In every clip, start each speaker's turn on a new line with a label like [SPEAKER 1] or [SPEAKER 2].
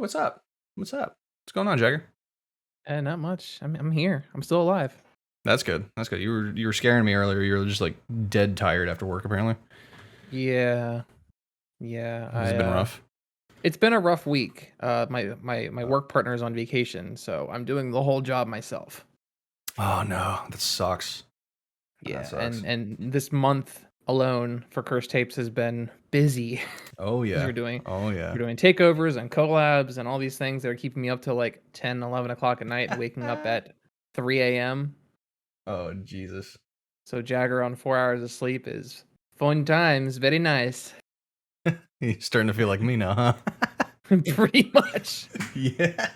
[SPEAKER 1] What's up? What's up? What's going on, Jagger?
[SPEAKER 2] Not much. I'm here. I'm still alive.
[SPEAKER 1] That's good. That's good. You were scaring me earlier. You were just like dead tired after work, apparently.
[SPEAKER 2] Yeah. Yeah.
[SPEAKER 1] Has it been rough?
[SPEAKER 2] It's been a rough week. My work partner is on vacation, so I'm doing the whole job myself.
[SPEAKER 1] Oh no, that sucks.
[SPEAKER 2] Yeah.
[SPEAKER 1] That sucks.
[SPEAKER 2] And this month alone for Cursed Tapes has been busy.
[SPEAKER 1] Oh
[SPEAKER 2] 'Cause
[SPEAKER 1] yeah.
[SPEAKER 2] we're doing takeovers and collabs and all these things that are keeping me up till like 10, 11 o'clock at night and waking up at 3 a.m.
[SPEAKER 1] Oh Jesus.
[SPEAKER 2] So Jagger on 4 hours of sleep is fun times. Very nice.
[SPEAKER 1] You're starting to feel like me now, huh?
[SPEAKER 2] Pretty much.
[SPEAKER 1] Yeah.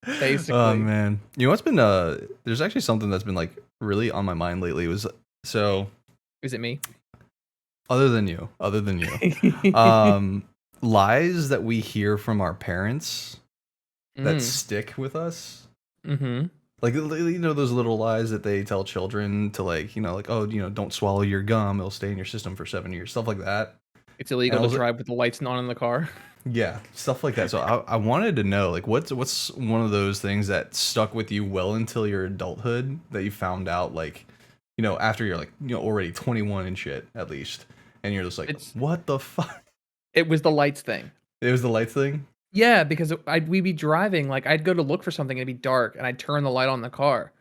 [SPEAKER 2] Basically.
[SPEAKER 1] Oh man. You know what's been there's actually something that's been like really on my mind lately was
[SPEAKER 2] Is it me?
[SPEAKER 1] other than you. Lies that we hear from our parents that stick with us.
[SPEAKER 2] Mm-hmm.
[SPEAKER 1] Like, you know, those little lies that they tell children to, like, oh, don't swallow your gum. It'll stay in your system for 7 years. Stuff like that.
[SPEAKER 2] It's illegal to drive with the lights on in the car.
[SPEAKER 1] Yeah, stuff like that. So I wanted to know, like, what's one of those things that stuck with you well until your adulthood that you found out, like, after you're, like, already 21 and shit, at least. And you're just like, what the fuck?
[SPEAKER 2] It was the lights thing.
[SPEAKER 1] It was the lights thing?
[SPEAKER 2] Yeah, because we'd be driving, like, I'd go to look for something, it'd be dark, and I'd turn the light on the car.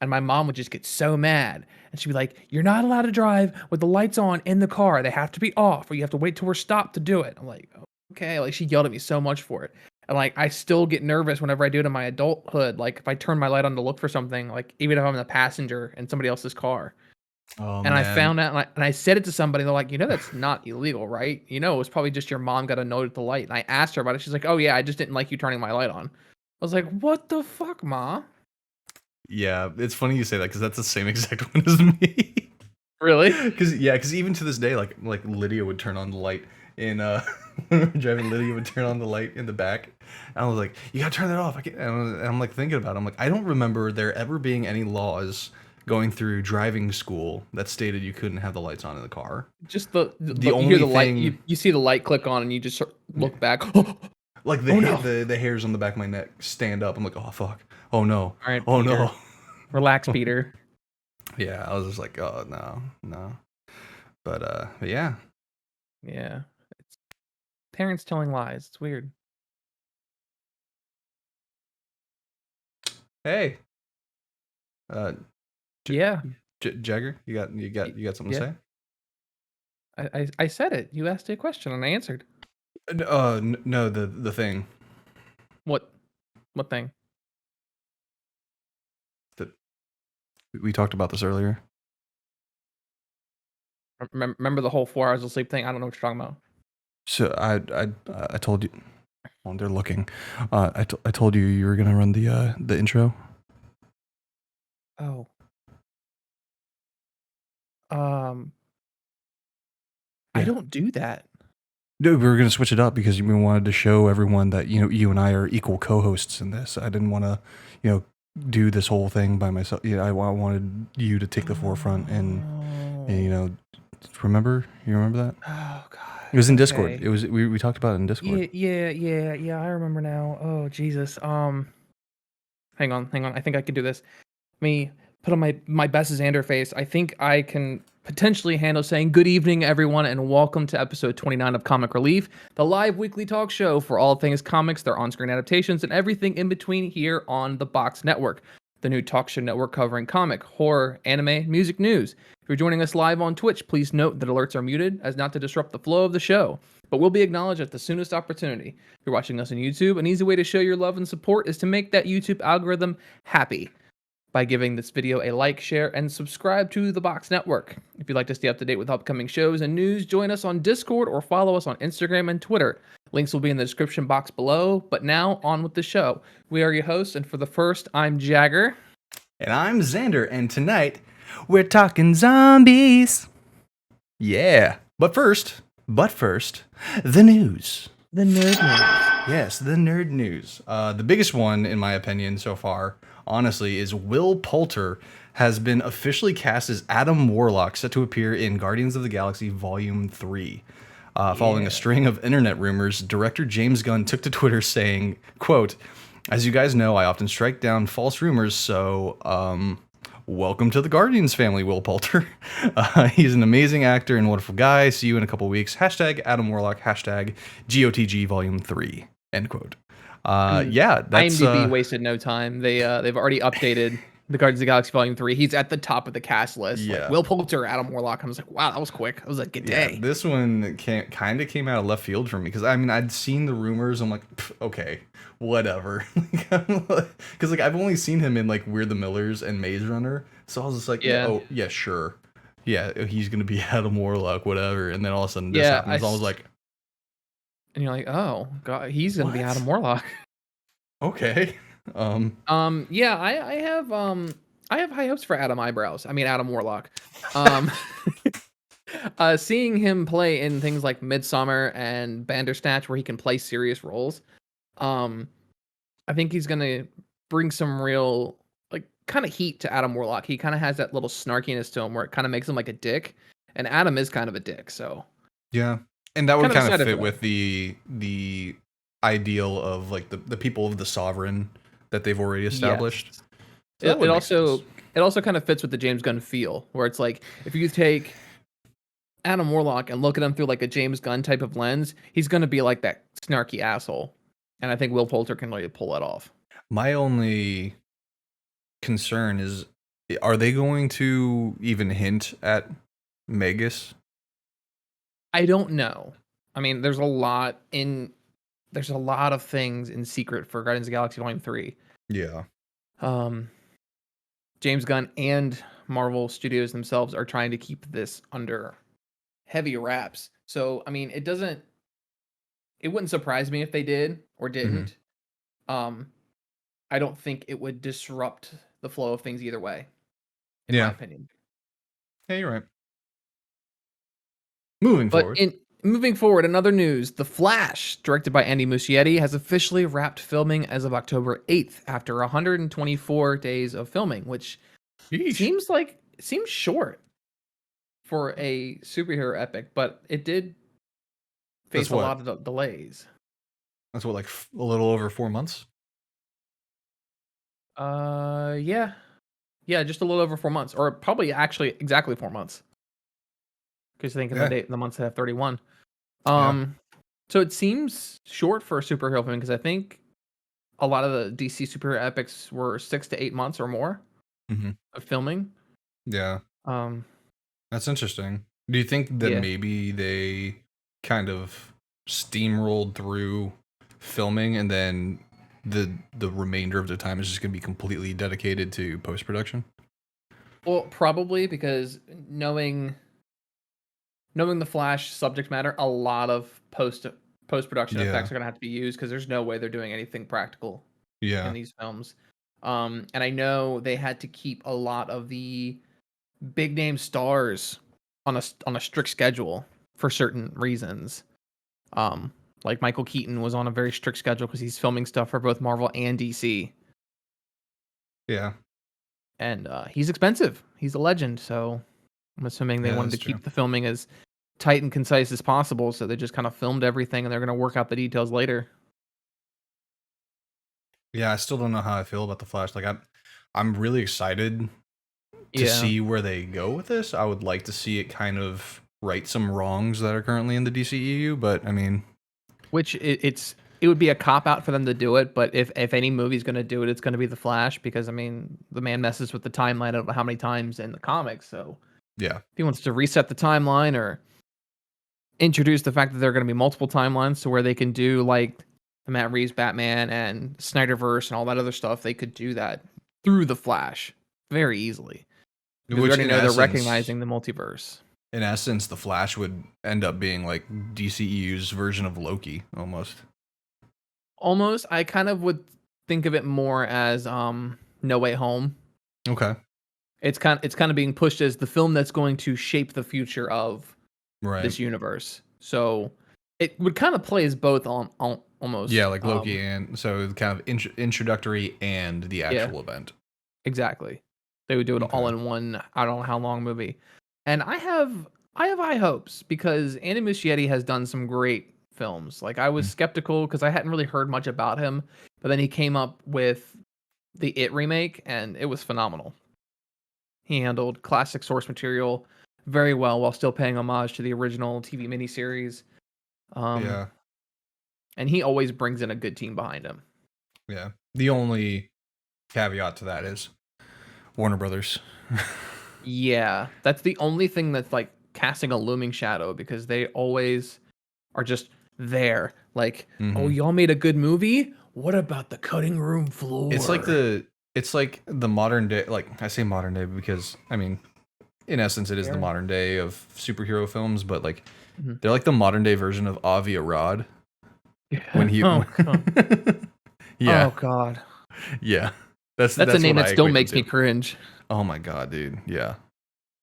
[SPEAKER 2] And my mom would just get so mad. And she'd be like, you're not allowed to drive with the lights on in the car. They have to be off, or you have to wait till we're stopped to do it. I'm like, okay. Like, she yelled at me so much for it. And, like, I still get nervous whenever I do it in my adulthood. Like, if I turn my light on to look for something, like, even if I'm the passenger in somebody else's car.
[SPEAKER 1] Oh,
[SPEAKER 2] and
[SPEAKER 1] man.
[SPEAKER 2] I found out, and I said it to somebody, they're like, that's not illegal, right? It was probably just your mom got annoyed with the light. And I asked her about it. She's like, oh, yeah, I just didn't like you turning my light on. I was like, what the fuck, Ma?
[SPEAKER 1] Yeah, it's funny you say that because that's the same exact one as me.
[SPEAKER 2] Really?
[SPEAKER 1] Because even to this day, like Lydia would turn on the light in when we were driving. Lydia would turn on the light in the back, and I was like, "You gotta turn that off." And I'm like thinking about it. I'm like, I don't remember there ever being any laws going through driving school that stated you couldn't have the lights on in the car.
[SPEAKER 2] Just the
[SPEAKER 1] only
[SPEAKER 2] you hear the
[SPEAKER 1] thing,
[SPEAKER 2] light, you see the light click on, and you just look back.
[SPEAKER 1] Like the hairs on the back of my neck stand up. I'm like, oh fuck, oh no,
[SPEAKER 2] all right,
[SPEAKER 1] oh
[SPEAKER 2] Peter.
[SPEAKER 1] no,
[SPEAKER 2] relax, Peter.
[SPEAKER 1] Yeah, I was just like, oh no, but yeah,
[SPEAKER 2] it's parents telling lies. It's weird.
[SPEAKER 1] Hey,
[SPEAKER 2] yeah,
[SPEAKER 1] Jagger, you got something to
[SPEAKER 2] say? I said it. You asked a question and I answered.
[SPEAKER 1] No, the thing.
[SPEAKER 2] What thing?
[SPEAKER 1] We talked about this earlier.
[SPEAKER 2] Remember the whole 4 hours of sleep thing? I don't know what you're talking about.
[SPEAKER 1] So I told you. Oh, they're looking. I told you were gonna run the intro.
[SPEAKER 2] Oh.
[SPEAKER 1] Yeah.
[SPEAKER 2] I don't do that.
[SPEAKER 1] No, we were gonna switch it up because we wanted to show everyone that you and I are equal co-hosts in this. I didn't want to do this whole thing by myself. I wanted you to take the forefront and remember? You remember that?
[SPEAKER 2] Oh god.
[SPEAKER 1] It was in Discord. It was we talked about it in Discord.
[SPEAKER 2] Yeah, I remember now. Oh Jesus. Hang on. I think I can do this. Let me put on my best Xander face. I think I can potentially handle saying good evening, everyone, and welcome to episode 29 of Comic Relief, the live weekly talk show for all things comics, their on-screen adaptations, and everything in between here on the Box Network, the new talk show network covering comic, horror, anime, music news. If you're joining us live on Twitch, please note that alerts are muted as not to disrupt the flow of the show, but will be acknowledged at the soonest opportunity. If you're watching us on YouTube, an easy way to show your love and support is to make that YouTube algorithm happy by giving this video a like, share, and subscribe to the Box Network. If you'd like to stay up to date with upcoming shows and news, join us on Discord or follow us on Instagram and Twitter. Links will be in the description box below, but now on with the show. We are your hosts, and for the first, I'm Jagger.
[SPEAKER 1] And I'm Xander, and tonight, we're talking zombies. Yeah. But first, the news.
[SPEAKER 2] The nerd news.
[SPEAKER 1] Yes, the nerd news. The biggest one, in my opinion, so far, honestly, is Will Poulter has been officially cast as Adam Warlock, set to appear in Guardians of the Galaxy Volume 3. Following a
[SPEAKER 2] Yeah.
[SPEAKER 1] string of internet rumors, director James Gunn took to Twitter saying, quote, "As you guys know, I often strike down false rumors, so welcome to the Guardians family, Will Poulter. He's an amazing actor and wonderful guy. See you in a couple weeks. Hashtag Adam Warlock. Hashtag GOTG Volume 3." End quote.
[SPEAKER 2] And
[SPEAKER 1] Yeah, that's
[SPEAKER 2] IMDb wasted no time. They've already updated the Guardians of the Galaxy Volume 3. He's at the top of the cast list. Like
[SPEAKER 1] yeah.
[SPEAKER 2] Will Poulter, Adam Warlock. I was like, wow, that was quick. I was like, good
[SPEAKER 1] Yeah,
[SPEAKER 2] day.
[SPEAKER 1] this one kind of came out of left field for me because I mean I'd seen the rumors. I'm like, okay, whatever. Because like I've only seen him in like We're the Millers and Maze Runner, so I was just like, yeah,
[SPEAKER 2] Yeah.
[SPEAKER 1] oh yeah, sure, yeah, he's gonna be Adam Warlock, whatever. And then all of a sudden this
[SPEAKER 2] Yeah,
[SPEAKER 1] happens. I was like,
[SPEAKER 2] and you're like, oh god, he's gonna be
[SPEAKER 1] what?
[SPEAKER 2] Adam Warlock.
[SPEAKER 1] Okay,
[SPEAKER 2] Yeah, I have high hopes for Adam Eyebrows. I mean Adam Warlock. Um, seeing him play in things like Midsummer and Bandersnatch, where he can play serious roles, um, I think he's gonna bring some real like kind of heat to Adam Warlock. He kind of has that little snarkiness to him where it kind of makes him like a dick, and Adam is kind of a dick, so
[SPEAKER 1] yeah, and that would
[SPEAKER 2] kind of
[SPEAKER 1] kind of
[SPEAKER 2] excited
[SPEAKER 1] fit
[SPEAKER 2] for
[SPEAKER 1] with
[SPEAKER 2] that.
[SPEAKER 1] the ideal of like the people of the Sovereign that they've already established.
[SPEAKER 2] Yes.
[SPEAKER 1] So that
[SPEAKER 2] It,
[SPEAKER 1] would
[SPEAKER 2] it
[SPEAKER 1] make sense.
[SPEAKER 2] also kind of fits with the James Gunn feel, where it's like if you take Adam Warlock and look at him through like a James Gunn type of lens, he's gonna be like that snarky asshole, and I think Will Poulter can really pull that off.
[SPEAKER 1] My only concern is, are they going to even hint at Magus?
[SPEAKER 2] I don't know. I mean, there's a lot of things in secret for Guardians of the Galaxy Volume 3.
[SPEAKER 1] Yeah.
[SPEAKER 2] Um, James Gunn and Marvel Studios themselves are trying to keep this under heavy wraps. So, I mean, it wouldn't surprise me if they did or didn't. Um, I don't think it would disrupt the flow of things either way, in my
[SPEAKER 1] Yeah.
[SPEAKER 2] opinion.
[SPEAKER 1] Yeah, you're right. Moving
[SPEAKER 2] But
[SPEAKER 1] forward.
[SPEAKER 2] in moving forward, another news: The Flash, directed by Andy Muschietti, has officially wrapped filming as of October 8th after 124 days of filming, which
[SPEAKER 1] Yeesh.
[SPEAKER 2] seems short for a superhero epic, but it did
[SPEAKER 1] That's
[SPEAKER 2] face a
[SPEAKER 1] what?
[SPEAKER 2] lot of delays.
[SPEAKER 1] That's what, like a little over 4 months?
[SPEAKER 2] Yeah. Yeah, just a little over 4 months, or probably actually exactly 4 months. Because thinking
[SPEAKER 1] Yeah.
[SPEAKER 2] the months that have 31.
[SPEAKER 1] Yeah.
[SPEAKER 2] So it seems short for a superhero film because I think a lot of the DC superhero epics were 6 to 8 months or more
[SPEAKER 1] Mm-hmm.
[SPEAKER 2] of filming.
[SPEAKER 1] Yeah.
[SPEAKER 2] Um,
[SPEAKER 1] That's interesting. Do you think that
[SPEAKER 2] yeah.
[SPEAKER 1] maybe they kind of steamrolled through filming and then the remainder of the time is just going to be completely dedicated to post-production?
[SPEAKER 2] Well, probably because knowing the Flash subject matter, a lot of post-production
[SPEAKER 1] Yeah.
[SPEAKER 2] effects are gonna have to be used because there's no way they're doing anything practical in
[SPEAKER 1] Yeah.
[SPEAKER 2] these films. And I know they had to keep a lot of the big name stars on a strict schedule for certain reasons. Like Michael Keaton was on a very strict schedule because he's filming stuff for both Marvel and DC,
[SPEAKER 1] Yeah.
[SPEAKER 2] and he's expensive. He's a legend, so I'm assuming they
[SPEAKER 1] Yeah,
[SPEAKER 2] wanted to
[SPEAKER 1] that's true.
[SPEAKER 2] keep the filming as tight and concise as possible. So they just kind of filmed everything, and they're gonna work out the details later.
[SPEAKER 1] Yeah, I still don't know how I feel about the Flash. Like I'm really excited to
[SPEAKER 2] Yeah,
[SPEAKER 1] see where they go with this. I would like to see it kind of right some wrongs that are currently in the DCEU, but I mean,
[SPEAKER 2] which it would be a cop out for them to do it, but if any movie's gonna do it, it's gonna be the Flash because I mean the man messes with the timeline. I don't know how many times in the comics, so
[SPEAKER 1] yeah.
[SPEAKER 2] if he wants to reset the timeline or introduce the fact that there are going to be multiple timelines to where they can do like the Matt Reeves Batman and Snyderverse and all that other stuff, they could do that through the Flash very easily because we
[SPEAKER 1] Which
[SPEAKER 2] already know they're recognizing the multiverse.
[SPEAKER 1] in essence, the Flash would end up being like DCEU's version of Loki almost.
[SPEAKER 2] Almost, I kind of would think of it more as No Way Home.
[SPEAKER 1] Okay.
[SPEAKER 2] It's kind of being pushed as the film that's going to shape the future of
[SPEAKER 1] Right.
[SPEAKER 2] this universe. So it would kind of play as both on almost.
[SPEAKER 1] Yeah, like Loki, and so kind of introductory and the
[SPEAKER 2] Yeah.
[SPEAKER 1] actual event.
[SPEAKER 2] Exactly. They would do it all
[SPEAKER 1] Okay.
[SPEAKER 2] in one, I don't know how long movie. And I have I have high hopes because Andy Muschietti has done some great films. Like I was
[SPEAKER 1] Mm.
[SPEAKER 2] skeptical because I hadn't really heard much about him, but then he came up with the It remake and it was phenomenal. He handled classic source material very well while still paying homage to the original TV miniseries. Um,
[SPEAKER 1] Yeah,
[SPEAKER 2] and he always brings in a good team behind him.
[SPEAKER 1] yeah. The only caveat to that is Warner Brothers.
[SPEAKER 2] Yeah, that's the only thing that's like casting a looming shadow because they always are just there. Like, oh,
[SPEAKER 1] Hmm.
[SPEAKER 2] y'all made a good movie? What about the cutting room
[SPEAKER 1] It's like
[SPEAKER 2] floor?
[SPEAKER 1] the modern day. Like I say modern day because I mean, in essence, it is the
[SPEAKER 2] Fair.
[SPEAKER 1] modern day of superhero films. But like,
[SPEAKER 2] Mhm.
[SPEAKER 1] they're like the modern day version of Avi Arad when he.
[SPEAKER 2] Oh god.
[SPEAKER 1] Yeah,
[SPEAKER 2] Oh god.
[SPEAKER 1] yeah.
[SPEAKER 2] That's a
[SPEAKER 1] That's
[SPEAKER 2] name
[SPEAKER 1] what
[SPEAKER 2] that
[SPEAKER 1] I
[SPEAKER 2] still
[SPEAKER 1] equate them
[SPEAKER 2] makes me
[SPEAKER 1] to.
[SPEAKER 2] cringe.
[SPEAKER 1] Oh my god, dude. Yeah.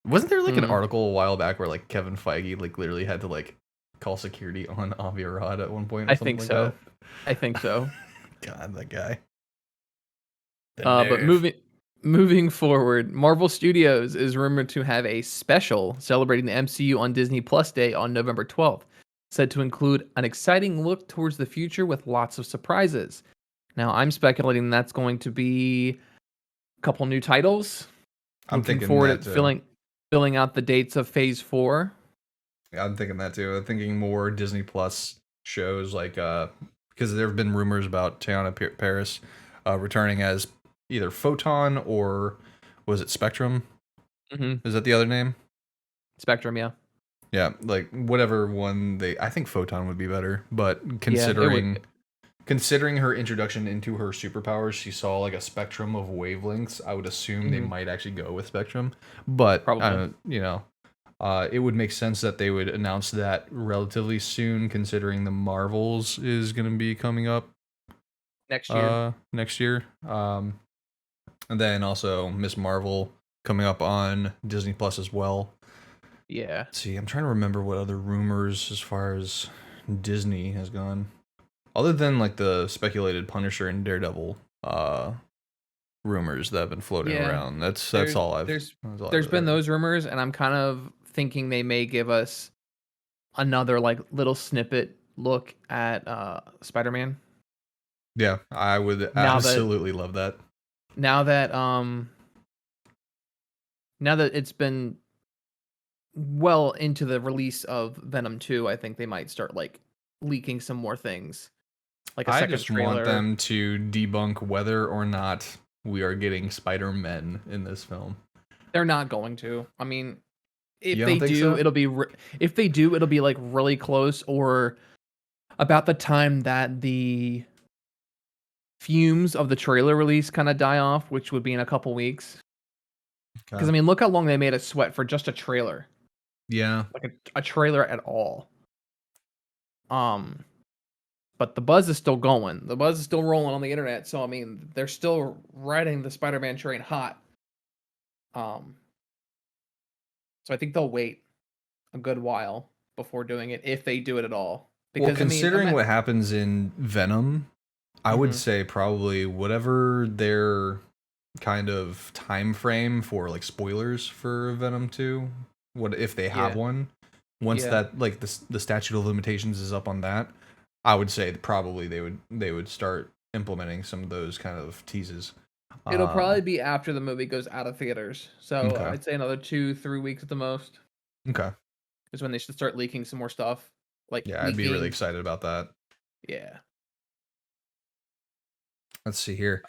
[SPEAKER 1] Wasn't there like an
[SPEAKER 2] Mm,
[SPEAKER 1] article a while back where like Kevin Feige like literally had to like call security on Avi Arad at one point or
[SPEAKER 2] I
[SPEAKER 1] something
[SPEAKER 2] think
[SPEAKER 1] like
[SPEAKER 2] so.
[SPEAKER 1] that?
[SPEAKER 2] I think so.
[SPEAKER 1] God, that guy. The
[SPEAKER 2] But
[SPEAKER 1] nerve.
[SPEAKER 2] moving forward, Marvel Studios is rumored to have a special celebrating the MCU on Disney Plus Day on November 12th, said to include an exciting look towards the future with lots of surprises. Now, I'm speculating that's going to be a couple new titles.
[SPEAKER 1] I'm
[SPEAKER 2] Looking
[SPEAKER 1] thinking
[SPEAKER 2] forward
[SPEAKER 1] that
[SPEAKER 2] to
[SPEAKER 1] too.
[SPEAKER 2] filling out the dates of Phase 4.
[SPEAKER 1] Yeah, I'm thinking that too. I'm thinking more Disney Plus shows like because there have been rumors about Tiana Paris returning as either Photon or was it Spectrum?
[SPEAKER 2] Mhm.
[SPEAKER 1] Is that the other name?
[SPEAKER 2] Spectrum, yeah.
[SPEAKER 1] Yeah, like whatever one they I think Photon would be better, but
[SPEAKER 2] Yeah, it would
[SPEAKER 1] considering her introduction into her superpowers, she saw like a spectrum of wavelengths. I would assume they
[SPEAKER 2] mhm,
[SPEAKER 1] might actually go with Spectrum, but
[SPEAKER 2] probably
[SPEAKER 1] it would make sense that they would announce that relatively soon, considering the Marvels is going to be coming up
[SPEAKER 2] next year.
[SPEAKER 1] next year. And then also Miss Marvel coming up on Disney Plus as well.
[SPEAKER 2] Yeah.
[SPEAKER 1] Let's see, I'm trying to remember what other rumors as far as Disney has gone. Other than like the speculated Punisher and Daredevil rumors that have been floating
[SPEAKER 2] Yeah.
[SPEAKER 1] around. That's
[SPEAKER 2] There's
[SPEAKER 1] all
[SPEAKER 2] there's
[SPEAKER 1] that's all I've
[SPEAKER 2] there's
[SPEAKER 1] really
[SPEAKER 2] been
[SPEAKER 1] heard.
[SPEAKER 2] those rumors and I'm kind of thinking they may give us another like little snippet look at Spider-Man.
[SPEAKER 1] Yeah, I would
[SPEAKER 2] Now that
[SPEAKER 1] absolutely love that.
[SPEAKER 2] now that um now that it's been well into the release of Venom 2, I think they might start like leaking some more things. Like a
[SPEAKER 1] I
[SPEAKER 2] second
[SPEAKER 1] just want
[SPEAKER 2] trailer.
[SPEAKER 1] them to debunk whether or not we are getting Spider-Men in this film.
[SPEAKER 2] They're not going to. I mean, if
[SPEAKER 1] You
[SPEAKER 2] they
[SPEAKER 1] don't think
[SPEAKER 2] do,
[SPEAKER 1] so?
[SPEAKER 2] if they do, it'll be like really close or about the time that the fumes of the trailer release kind of die off, which would be in a couple weeks. Because
[SPEAKER 1] Okay.
[SPEAKER 2] I mean, look how long they made us sweat for just a trailer,
[SPEAKER 1] Yeah.
[SPEAKER 2] like a trailer at all. Um, but the buzz is still going. The buzz is still rolling on the internet. So I mean, they're still riding the Spider-Man train hot. Um, so I think they'll wait a good while before doing it if they do it at all.
[SPEAKER 1] Well,
[SPEAKER 2] Because I mean,
[SPEAKER 1] considering what happens in Venom, I would
[SPEAKER 2] mhm,
[SPEAKER 1] say probably whatever their kind of time frame for like spoilers for Venom 2, what if they have
[SPEAKER 2] yeah,
[SPEAKER 1] one, once
[SPEAKER 2] yeah,
[SPEAKER 1] that like the statute of limitations is up on that, I would say that probably they would start implementing some of those kind of teases.
[SPEAKER 2] it'll probably
[SPEAKER 1] Um
[SPEAKER 2] be after the movie goes out of theaters. So
[SPEAKER 1] okay.
[SPEAKER 2] I'd say another 2-3 weeks at the most
[SPEAKER 1] Okay.
[SPEAKER 2] is when they should start leaking some more stuff, like
[SPEAKER 1] Yeah, I'd be really
[SPEAKER 2] leaking.
[SPEAKER 1] excited about that.
[SPEAKER 2] Yeah.
[SPEAKER 1] Let's see here.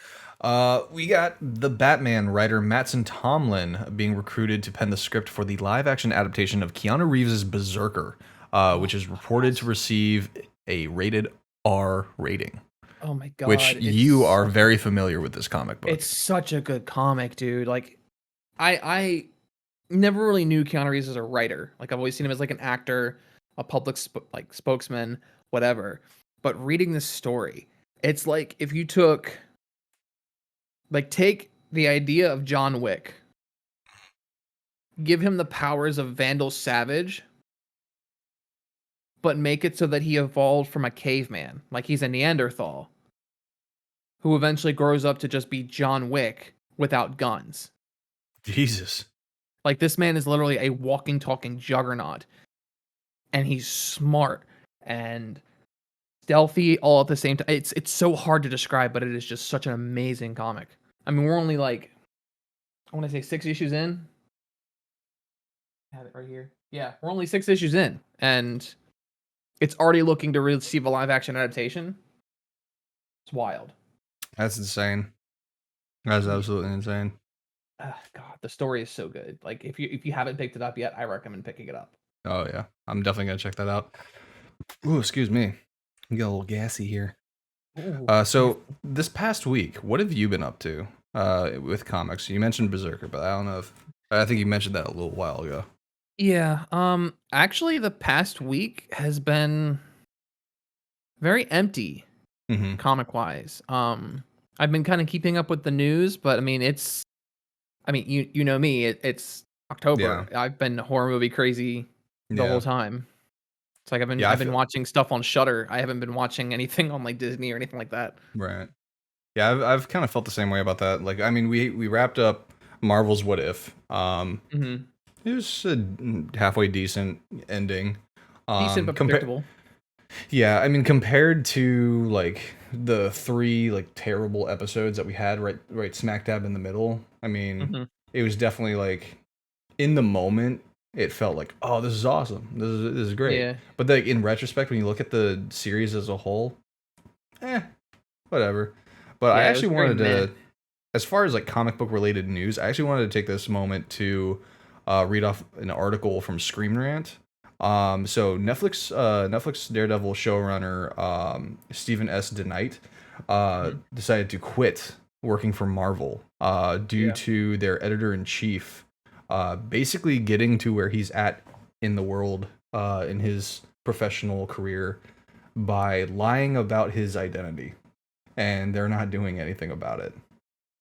[SPEAKER 1] We got the Batman writer Mattson Tomlin being recruited to pen the script for the live-action adaptation of Keanu Reeves' Berserker,
[SPEAKER 2] Oh
[SPEAKER 1] which is reported to
[SPEAKER 2] yes.
[SPEAKER 1] receive a rated R rating.
[SPEAKER 2] Oh my
[SPEAKER 1] Which
[SPEAKER 2] god,
[SPEAKER 1] you are very familiar with this comic
[SPEAKER 2] it's
[SPEAKER 1] book.
[SPEAKER 2] such a good comic, dude. Like I never really knew Keanu Reeves as a writer. Like I've always seen him as like an actor, a public like spokesman, whatever. But reading this story, it's like if you took like take the idea of John Wick, give him the powers of Vandal Savage, but make it so that he evolved from a caveman, like he's a Neanderthal, who eventually grows up to just be John Wick without guns.
[SPEAKER 1] Jesus.
[SPEAKER 2] Like, this man is literally a walking, talking juggernaut, and he's smart and stealthy all at the same time. It's so hard to describe, but it is just such an amazing comic. I mean, we're only like, I want to say 6 issues in. I have it right here. Yeah, we're only 6 issues in, and it's already looking to receive a live action adaptation. It's wild.
[SPEAKER 1] That's insane. That's absolutely insane.
[SPEAKER 2] God, the story is so good. Like, if you haven't picked it up yet, I recommend picking it up.
[SPEAKER 1] Oh yeah, I'm definitely gonna check that out. Ooh, excuse me. I'm getting a little gassy here.
[SPEAKER 2] Ooh,
[SPEAKER 1] So this past week, what have you been up to with comics? You mentioned Berserker, but I don't know if I think you mentioned that a little while ago.
[SPEAKER 2] yeah. Actually, the past week has been very empty,
[SPEAKER 1] Mm-hmm.
[SPEAKER 2] comic wise. I've been kind of keeping up with the news, but I mean, you know me. It's
[SPEAKER 1] Yeah.
[SPEAKER 2] October. I've been horror movie crazy the whole
[SPEAKER 1] Yeah.
[SPEAKER 2] time. It's like
[SPEAKER 1] Yeah. I
[SPEAKER 2] I've been
[SPEAKER 1] feel
[SPEAKER 2] watching stuff on Shutter. I haven't been watching anything on like Disney or anything like that.
[SPEAKER 1] right. Yeah, I've kind of felt the same way about that. Like, I mean, we wrapped up Marvel's What If.
[SPEAKER 2] Hmm.
[SPEAKER 1] It was a halfway decent ending.
[SPEAKER 2] Decent but
[SPEAKER 1] Compare.
[SPEAKER 2] predictable.
[SPEAKER 1] Yeah, I mean, compared to like the 3 like terrible episodes that we had right smack dab in the middle. I mean,
[SPEAKER 2] Hmm.
[SPEAKER 1] it was definitely like in the moment it felt like, oh, this is awesome. This is great.
[SPEAKER 2] Yeah.
[SPEAKER 1] But like in retrospect, when you look at the series as a whole, whatever. But I
[SPEAKER 2] Yeah, it was
[SPEAKER 1] actually
[SPEAKER 2] very
[SPEAKER 1] wanted
[SPEAKER 2] meh.
[SPEAKER 1] to, as far as like comic book related news, I actually wanted to take this moment to read off an article from Screen Rant. So Netflix Daredevil showrunner Stephen S. DeKnight
[SPEAKER 2] Mhm.
[SPEAKER 1] decided to quit working for Marvel due
[SPEAKER 2] Yeah.
[SPEAKER 1] to their editor in chief basically getting to where he's at in the world in his professional career by lying about his identity, and they're not doing anything about it.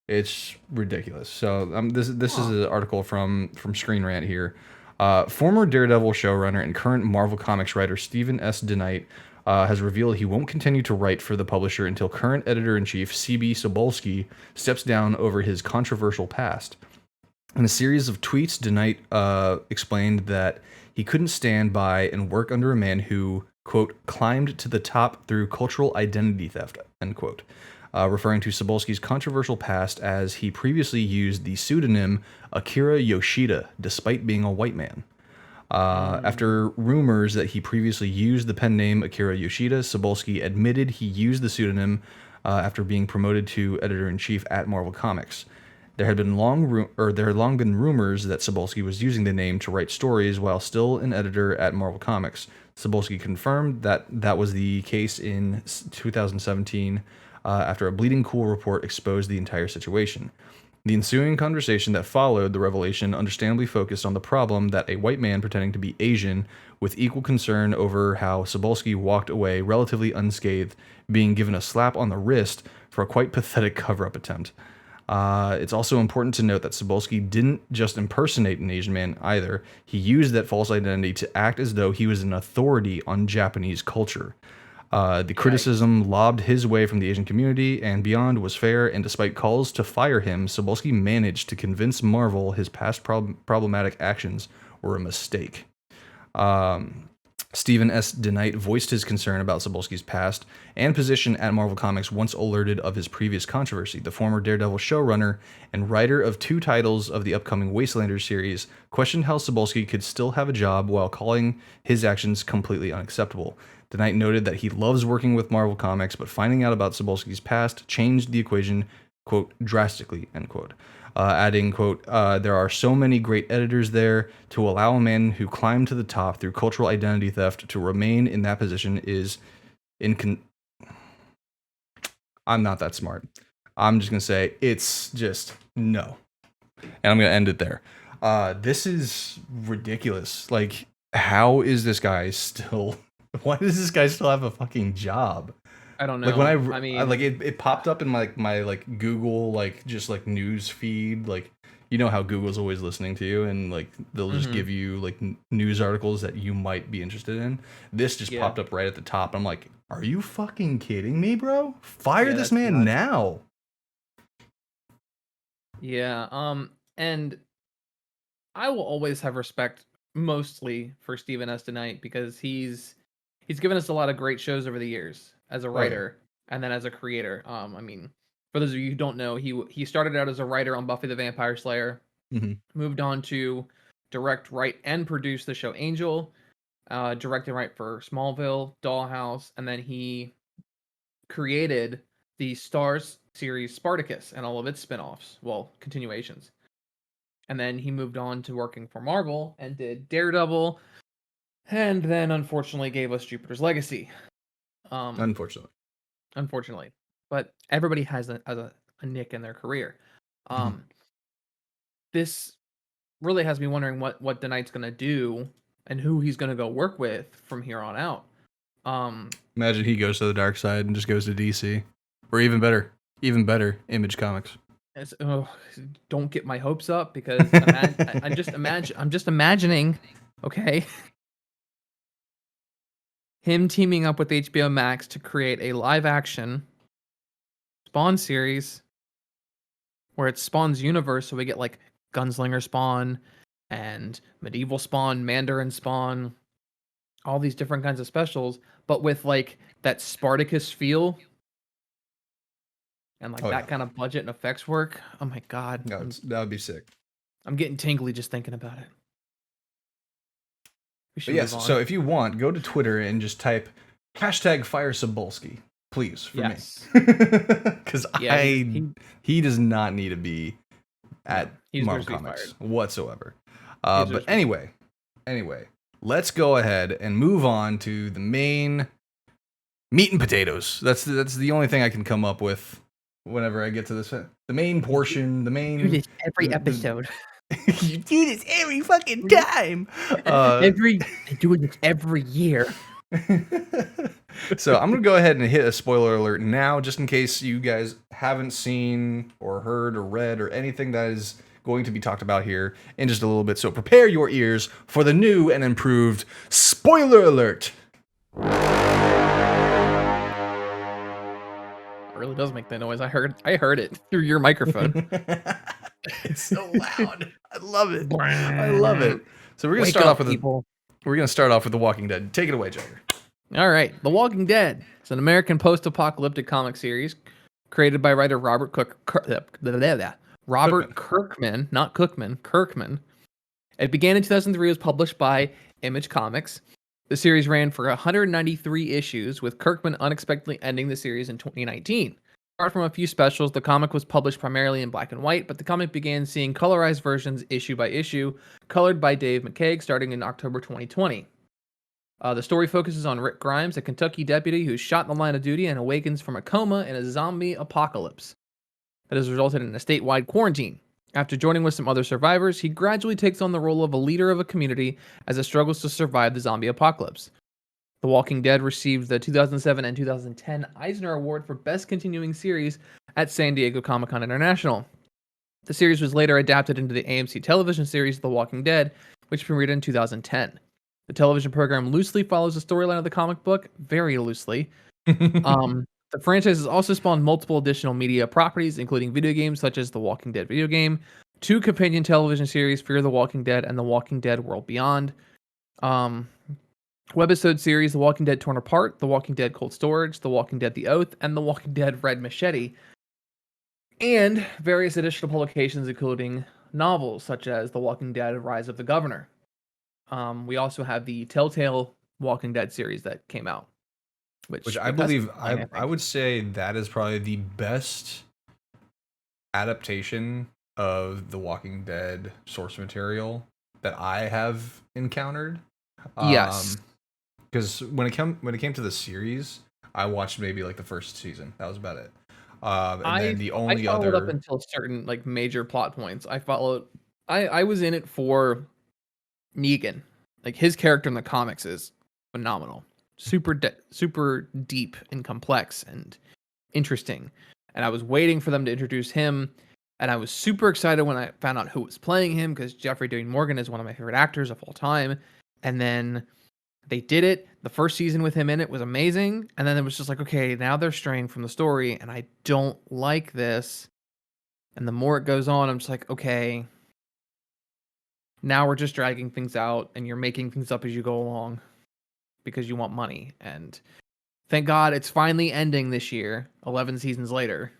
[SPEAKER 1] It's ridiculous. So this is
[SPEAKER 2] Huh.
[SPEAKER 1] an article from Screen Rant here. Former Daredevil showrunner and current Marvel Comics writer Stephen S. DeKnight has revealed he won't continue to write for the publisher until current editor-in-chief C.B. Sobolski steps down over his controversial past. In a series of tweets, DeKnight explained that he couldn't stand by and work under a man who, quote, climbed to the top through cultural identity theft, end quote, referring to Sobolski's controversial past as he previously used the pseudonym Akira Yoshida despite being a white man.
[SPEAKER 2] Mm.
[SPEAKER 1] After rumors that he previously used the pen name Akira Yoshida, Sobolski admitted he used the pseudonym after being promoted to editor-in-chief at Marvel Comics. There had long been rumors that Sobolski was using the name to write stories while still an editor at Marvel Comics. Sobolski confirmed that that was the case in 2017 after a Bleeding Cool report exposed the entire situation. The ensuing conversation that followed the revelation understandably focused on the problem that a white man pretending to be Asian, with equal concern over how Sobolski walked away relatively unscathed, being given a slap on the wrist for a quite pathetic cover-up attempt. It's also important to note that Sobolski didn't just impersonate an Asian man either. He used that false identity to act as though he was an authority on Japanese culture. The
[SPEAKER 2] Yikes.
[SPEAKER 1] criticism lobbed his way from the Asian community and beyond was fair, and despite calls to fire him, Sobolski managed to convince Marvel his past problematic actions were a mistake. Stephen S. DeKnight voiced his concern about Sobolski's past and position at Marvel Comics once alerted of his previous controversy. The former Daredevil showrunner and writer of 2 titles of the upcoming Wastelanders series questioned how Sobolski could still have a job while calling his actions completely unacceptable. DeKnight noted that he loves working with Marvel Comics, but finding out about Sobolski's past changed the equation, quote, drastically, end quote. Adding, quote, there are so many great editors there. To allow a man who climbed to the top through cultural identity theft to remain in that position is I'm not that smart. I'm just going to say it's just no. And I'm going to end it there. This is ridiculous. Like, how is this guy still... Why does this guy still have a fucking job?
[SPEAKER 2] I don't
[SPEAKER 1] Like when
[SPEAKER 2] know. I
[SPEAKER 1] like
[SPEAKER 2] mean,
[SPEAKER 1] it popped up in my like Google like just like news feed, like you know how Google's always listening to you and like they'll just
[SPEAKER 2] mhm,
[SPEAKER 1] give you like news articles that you might be interested in. This just
[SPEAKER 2] yeah,
[SPEAKER 1] popped up right at the top. I'm like, are you fucking kidding me, bro? Fire
[SPEAKER 2] yeah,
[SPEAKER 1] this
[SPEAKER 2] that's
[SPEAKER 1] man
[SPEAKER 2] nuts.
[SPEAKER 1] now.
[SPEAKER 2] Yeah. And I will always have respect mostly for Steven S. DeKnight because he's given us a lot of great shows over the years as a
[SPEAKER 1] Oh yeah.
[SPEAKER 2] writer and then as a creator. I mean, for those of you who don't know, he started out as a writer on Buffy the Vampire Slayer,
[SPEAKER 1] Hmm.
[SPEAKER 2] moved on to direct, write, and produce the show Angel, direct and write for Smallville, Dollhouse, and then he created the Stars series Spartacus and all of its spin-offs, well, continuations. And then he moved on to working for Marvel and did Daredevil, and then unfortunately gave us Jupiter's Legacy. Um,
[SPEAKER 1] Unfortunately.
[SPEAKER 2] unfortunately, but everybody has a nick in their career.
[SPEAKER 1] Hmm.
[SPEAKER 2] Um, this really has me wondering what the Knight's gonna do and who he's gonna go work with from here on out. Um,
[SPEAKER 1] Imagine he goes to the dark side and just goes to DC, or even better, Image Comics.
[SPEAKER 2] oh, don't get my hopes up because I'm just imagining, okay, him teaming up with HBO Max to create a live action Spawn series where it's Spawn's universe, so we get like Gunslinger Spawn and Medieval Spawn, Mandarin Spawn, all these different kinds of specials, but with like that Spartacus feel and like
[SPEAKER 1] Oh yeah,
[SPEAKER 2] that kind of budget and effects work. Oh my god,
[SPEAKER 1] no, that would be sick.
[SPEAKER 2] I'm getting tingly just thinking about it. We
[SPEAKER 1] But
[SPEAKER 2] should move
[SPEAKER 1] yes, so
[SPEAKER 2] on.
[SPEAKER 1] if you want, go to Twitter and just type hashtag Fire Sobolski, please, for
[SPEAKER 2] Yes.
[SPEAKER 1] me, because
[SPEAKER 2] Yeah,
[SPEAKER 1] he does not need to be
[SPEAKER 2] no,
[SPEAKER 1] at
[SPEAKER 2] he deserves
[SPEAKER 1] Marvel
[SPEAKER 2] to be
[SPEAKER 1] Comics
[SPEAKER 2] fired.
[SPEAKER 1] whatsoever.
[SPEAKER 2] He
[SPEAKER 1] But
[SPEAKER 2] deserves to be fired.
[SPEAKER 1] anyway, let's go ahead and move on to the main meat and potatoes. That's the only thing I can come up with whenever I get to this. The main portion, the
[SPEAKER 2] Do
[SPEAKER 1] main.
[SPEAKER 2] this every episode.
[SPEAKER 1] You do this every fucking time.
[SPEAKER 2] I do this every year.
[SPEAKER 1] So I'm gonna go ahead and hit a spoiler alert now, just in case you guys haven't seen or heard or read or anything that is going to be talked about here in just a little bit. So prepare your ears for the new and improved spoiler alert.
[SPEAKER 2] It really does make that noise. I heard it through your microphone.
[SPEAKER 1] It's so loud. I love it. I love it. So we're gonna
[SPEAKER 2] Wake
[SPEAKER 1] start
[SPEAKER 2] up,
[SPEAKER 1] off with
[SPEAKER 2] people.
[SPEAKER 1] The Walking Dead. Take it away, Jagger.
[SPEAKER 2] All right, The Walking Dead. It's an American post-apocalyptic comic series created by writer Robert Kirkman, not Cookman, Kirkman. It began in 2003. It was published by Image Comics. The series ran for 193 issues, with Kirkman unexpectedly ending the series in 2019. Apart from a few specials, the comic was published primarily in black and white, but the comic began seeing colorized versions issue by issue, colored by Dave McCaig, starting in October 2020. The story focuses on Rick Grimes, a Kentucky deputy who's shot in the line of duty and awakens from a coma in a zombie apocalypse that has resulted in a statewide quarantine. After joining with some other survivors, he gradually takes on the role of a leader of a community as it struggles to survive the zombie apocalypse. The Walking Dead received the 2007 and 2010 Eisner Award for Best Continuing Series at San Diego Comic-Con International. The series was later adapted into the AMC television series The Walking Dead, which premiered in 2010. The television program loosely follows the storyline of the comic book, very loosely. The franchise has also spawned multiple additional media properties, including video games such as the Walking Dead video game, two companion television series, Fear the Walking Dead and The Walking Dead World Beyond. Webisode series, The Walking Dead Torn Apart, The Walking Dead Cold Storage, The Walking Dead The Oath, and The Walking Dead Red Machete. And various additional publications, including novels such as The Walking Dead Rise of the Governor. We also have the Telltale Walking Dead series that came out.
[SPEAKER 1] Which I
[SPEAKER 2] Bethesda's
[SPEAKER 1] believe
[SPEAKER 2] playing,
[SPEAKER 1] I would say that is probably the best adaptation of the Walking Dead source material that I have encountered.
[SPEAKER 2] Yes.
[SPEAKER 1] Because when it came to the series, I watched maybe like the first season. That was about it. And then the
[SPEAKER 2] I
[SPEAKER 1] only
[SPEAKER 2] followed up
[SPEAKER 1] other
[SPEAKER 2] until certain like major plot points. I was in it for Negan. Like his character in the comics is phenomenal. Super deep and complex and interesting. And I was waiting for them to introduce him, and I was super excited when I found out who was playing him because Jeffrey Dean Morgan is one of my favorite actors of all time. And then they did it. The first season with him in it was amazing, and then it was just like, okay, now they're straying from the story, and I don't like this. And the more it goes on, I'm just like, okay, Now we're just dragging things out, and you're making things up as you go along because you want money. And thank God it's finally ending this year, 11 seasons later.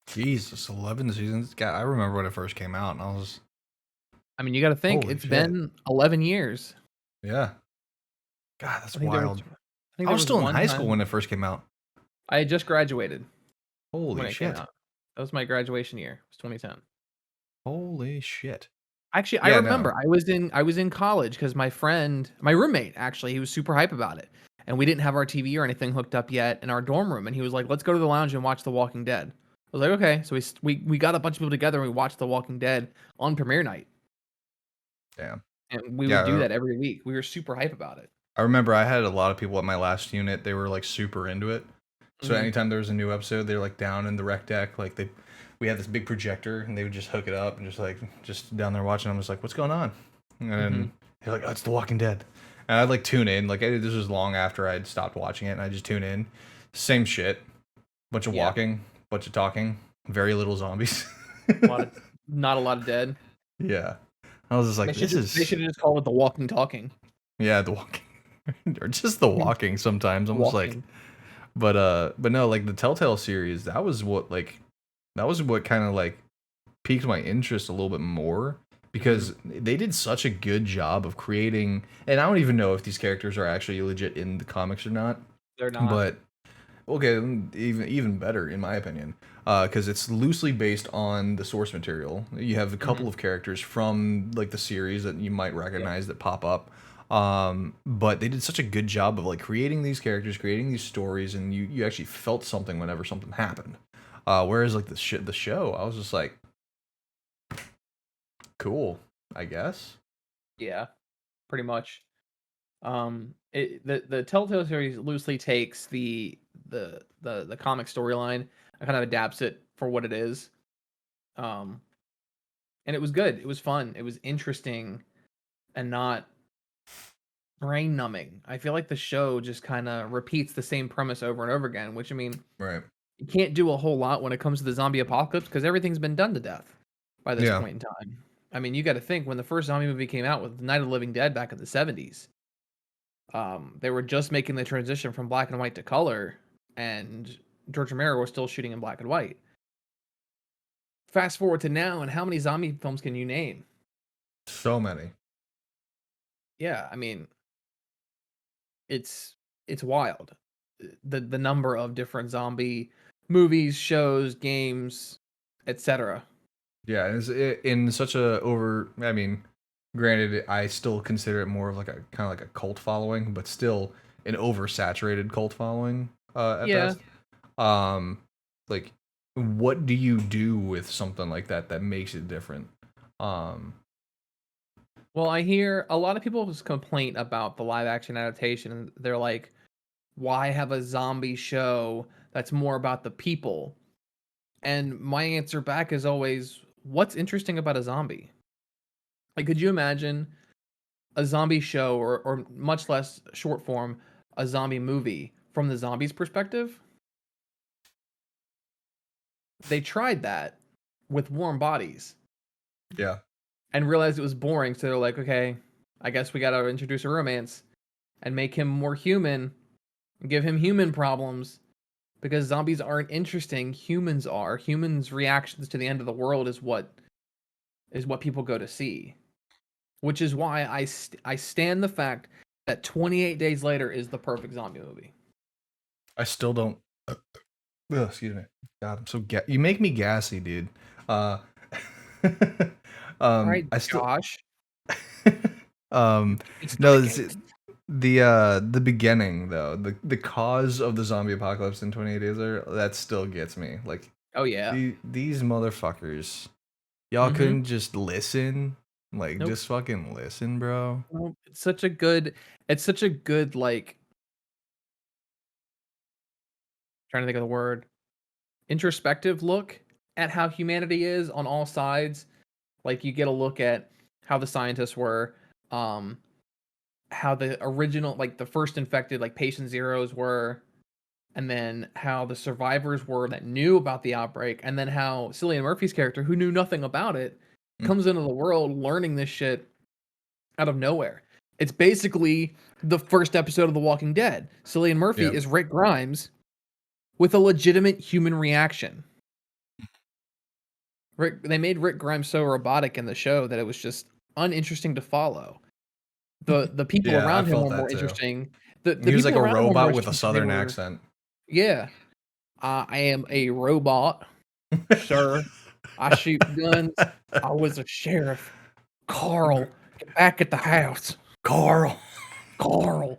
[SPEAKER 1] Jesus, 11 seasons. God, I remember when it first came out, and I was
[SPEAKER 2] I mean, you got to think
[SPEAKER 1] holy
[SPEAKER 2] it's
[SPEAKER 1] shit.
[SPEAKER 2] been 11 years.
[SPEAKER 1] Yeah. God,
[SPEAKER 2] I
[SPEAKER 1] that's
[SPEAKER 2] think there was
[SPEAKER 1] wild.
[SPEAKER 2] I think
[SPEAKER 1] I
[SPEAKER 2] there
[SPEAKER 1] was
[SPEAKER 2] was
[SPEAKER 1] still in
[SPEAKER 2] one
[SPEAKER 1] high school
[SPEAKER 2] time
[SPEAKER 1] when it first came out.
[SPEAKER 2] I had just graduated when
[SPEAKER 1] Holy
[SPEAKER 2] it came
[SPEAKER 1] shit.
[SPEAKER 2] out. That was my graduation year. It was 2010.
[SPEAKER 1] Holy shit.
[SPEAKER 2] Actually, I
[SPEAKER 1] Yeah, no.
[SPEAKER 2] remember I was in college because my roommate, actually, he was super hype about it, and we didn't have our TV or anything hooked up yet in our dorm room, and he was like, "Let's go to the lounge and watch The Walking Dead." I was like, "Okay." So we got a bunch of people together and we watched The Walking Dead on premiere night,
[SPEAKER 1] Damn.
[SPEAKER 2] and we would do
[SPEAKER 1] Yeah,
[SPEAKER 2] that every week. We were super hype about it.
[SPEAKER 1] I remember I had a lot of people at my last unit. They were like super into it. So
[SPEAKER 2] Hmm.
[SPEAKER 1] anytime there was a new episode, they're like down in the rec deck. Like we had this big projector, and they would just hook it up and just down there watching. I'm just like, what's going on?
[SPEAKER 2] Hmm.
[SPEAKER 1] And they're like, oh, it's The Walking Dead. And I'd like tune in. Like this was long after I'd stopped watching it, and I just tune in. Same shit. Bunch of
[SPEAKER 2] Yeah,
[SPEAKER 1] walking, bunch of talking, very little zombies.
[SPEAKER 2] a lot of not a lot of dead.
[SPEAKER 1] Yeah. I was just like, this
[SPEAKER 2] They
[SPEAKER 1] is
[SPEAKER 2] should have just called it The Walking Talking.
[SPEAKER 1] yeah, the walking. Or just the walking sometimes. I'm just like
[SPEAKER 2] Walking.
[SPEAKER 1] but no, like the Telltale series, that was what kind of like piqued my interest a little bit more
[SPEAKER 2] Hmm.
[SPEAKER 1] because they did such a good job of creating, and I don't even know if these characters are actually legit in the comics or not,
[SPEAKER 2] They're not.
[SPEAKER 1] but okay, even better in my opinion, because it's loosely based on the source material. You have a
[SPEAKER 2] Hmm.
[SPEAKER 1] couple of characters from like the series that you might
[SPEAKER 2] Yeah.
[SPEAKER 1] recognize that pop up, but they did such a good job of like creating these characters, creating these stories, and you actually felt something whenever something happened. Whereas like the show, I was just like, cool, I guess.
[SPEAKER 2] Yeah, pretty much. The Telltale series loosely takes the comic storyline and kind of adapts it for what it is. Um, and it was good. It was fun. It was interesting and not brain numbing. I feel like the show just kind of repeats the same premise over and over again, which I mean,
[SPEAKER 1] Right.
[SPEAKER 2] you can't do a whole lot when it comes to the zombie apocalypse because everything's been done to death by this
[SPEAKER 1] Yeah.
[SPEAKER 2] point in time. I mean, you got to think when the first zombie movie came out with Night of the Living Dead back in the 70s. They were just making the transition from black and white to color, and George Romero was still shooting in black and white. Fast forward to now, and how many zombie films can you name?
[SPEAKER 1] So many.
[SPEAKER 2] Yeah, I mean, it's it's wild. The number of different zombie movies, shows, games, etc.
[SPEAKER 1] Yeah, in such a over. I mean, granted, I still consider it more of like a kind of like a cult following, but still an oversaturated cult following at
[SPEAKER 2] Yeah.
[SPEAKER 1] best. Um, like, what do you do with something like that that makes it different? Um,
[SPEAKER 2] Well, I hear a lot of people's complaint about the live action adaptation. And they're like, why have a zombie show that's more about the people? And my answer back is always, what's interesting about a zombie? Like, could you imagine a zombie show or much less short form, a zombie movie from the zombies' perspective? They tried that with Warm Bodies
[SPEAKER 1] yeah,
[SPEAKER 2] and realized it was boring. So they're like, okay, I guess we got to introduce a romance and make him more human, and give him human problems because zombies aren't interesting. Humans are. Humans' reactions to the end of the world is what people go to see. Which is why I stand the fact that 28 Days Later is the perfect zombie movie.
[SPEAKER 1] I still don't. Excuse me. God, I'm so you make me gassy, dude. Uh,
[SPEAKER 2] All right,
[SPEAKER 1] I still.
[SPEAKER 2] Josh,
[SPEAKER 1] um,
[SPEAKER 2] it's
[SPEAKER 1] no,
[SPEAKER 2] decay.
[SPEAKER 1] the beginning though, the cause of the zombie apocalypse in 28 Days Later, that still gets me. Like
[SPEAKER 2] Oh yeah.
[SPEAKER 1] these motherfuckers, y'all
[SPEAKER 2] Mm-hmm.
[SPEAKER 1] couldn't just listen, like
[SPEAKER 2] Nope.
[SPEAKER 1] just fucking listen, bro.
[SPEAKER 2] Nope. It's such a good like trying to think of the word introspective look at how humanity is on all sides. Like you get a look at how the scientists were, um, how the original like the first infected like patient zeros were, and then how the survivors were that knew about the outbreak, and then how Cillian Murphy's character, who knew nothing about it,
[SPEAKER 1] Mm,
[SPEAKER 2] comes into the world learning this shit out of nowhere. It's basically the first episode of The Walking Dead. Cillian Murphy
[SPEAKER 1] Yeah.
[SPEAKER 2] is Rick Grimes with a legitimate human reaction. They made Rick Grimes so robotic in the show that it was just uninteresting to follow. The people
[SPEAKER 1] Yeah, I
[SPEAKER 2] around him
[SPEAKER 1] felt
[SPEAKER 2] were
[SPEAKER 1] that
[SPEAKER 2] more
[SPEAKER 1] too.
[SPEAKER 2] interesting. The
[SPEAKER 1] He was like
[SPEAKER 2] people
[SPEAKER 1] a
[SPEAKER 2] around him were more
[SPEAKER 1] robot with a
[SPEAKER 2] interesting 'cause they
[SPEAKER 1] southern
[SPEAKER 2] were
[SPEAKER 1] accent.
[SPEAKER 2] yeah. I am a robot, sir. I shoot guns. I was a sheriff. Carl, get back at the house.
[SPEAKER 1] Carl.
[SPEAKER 2] Carl.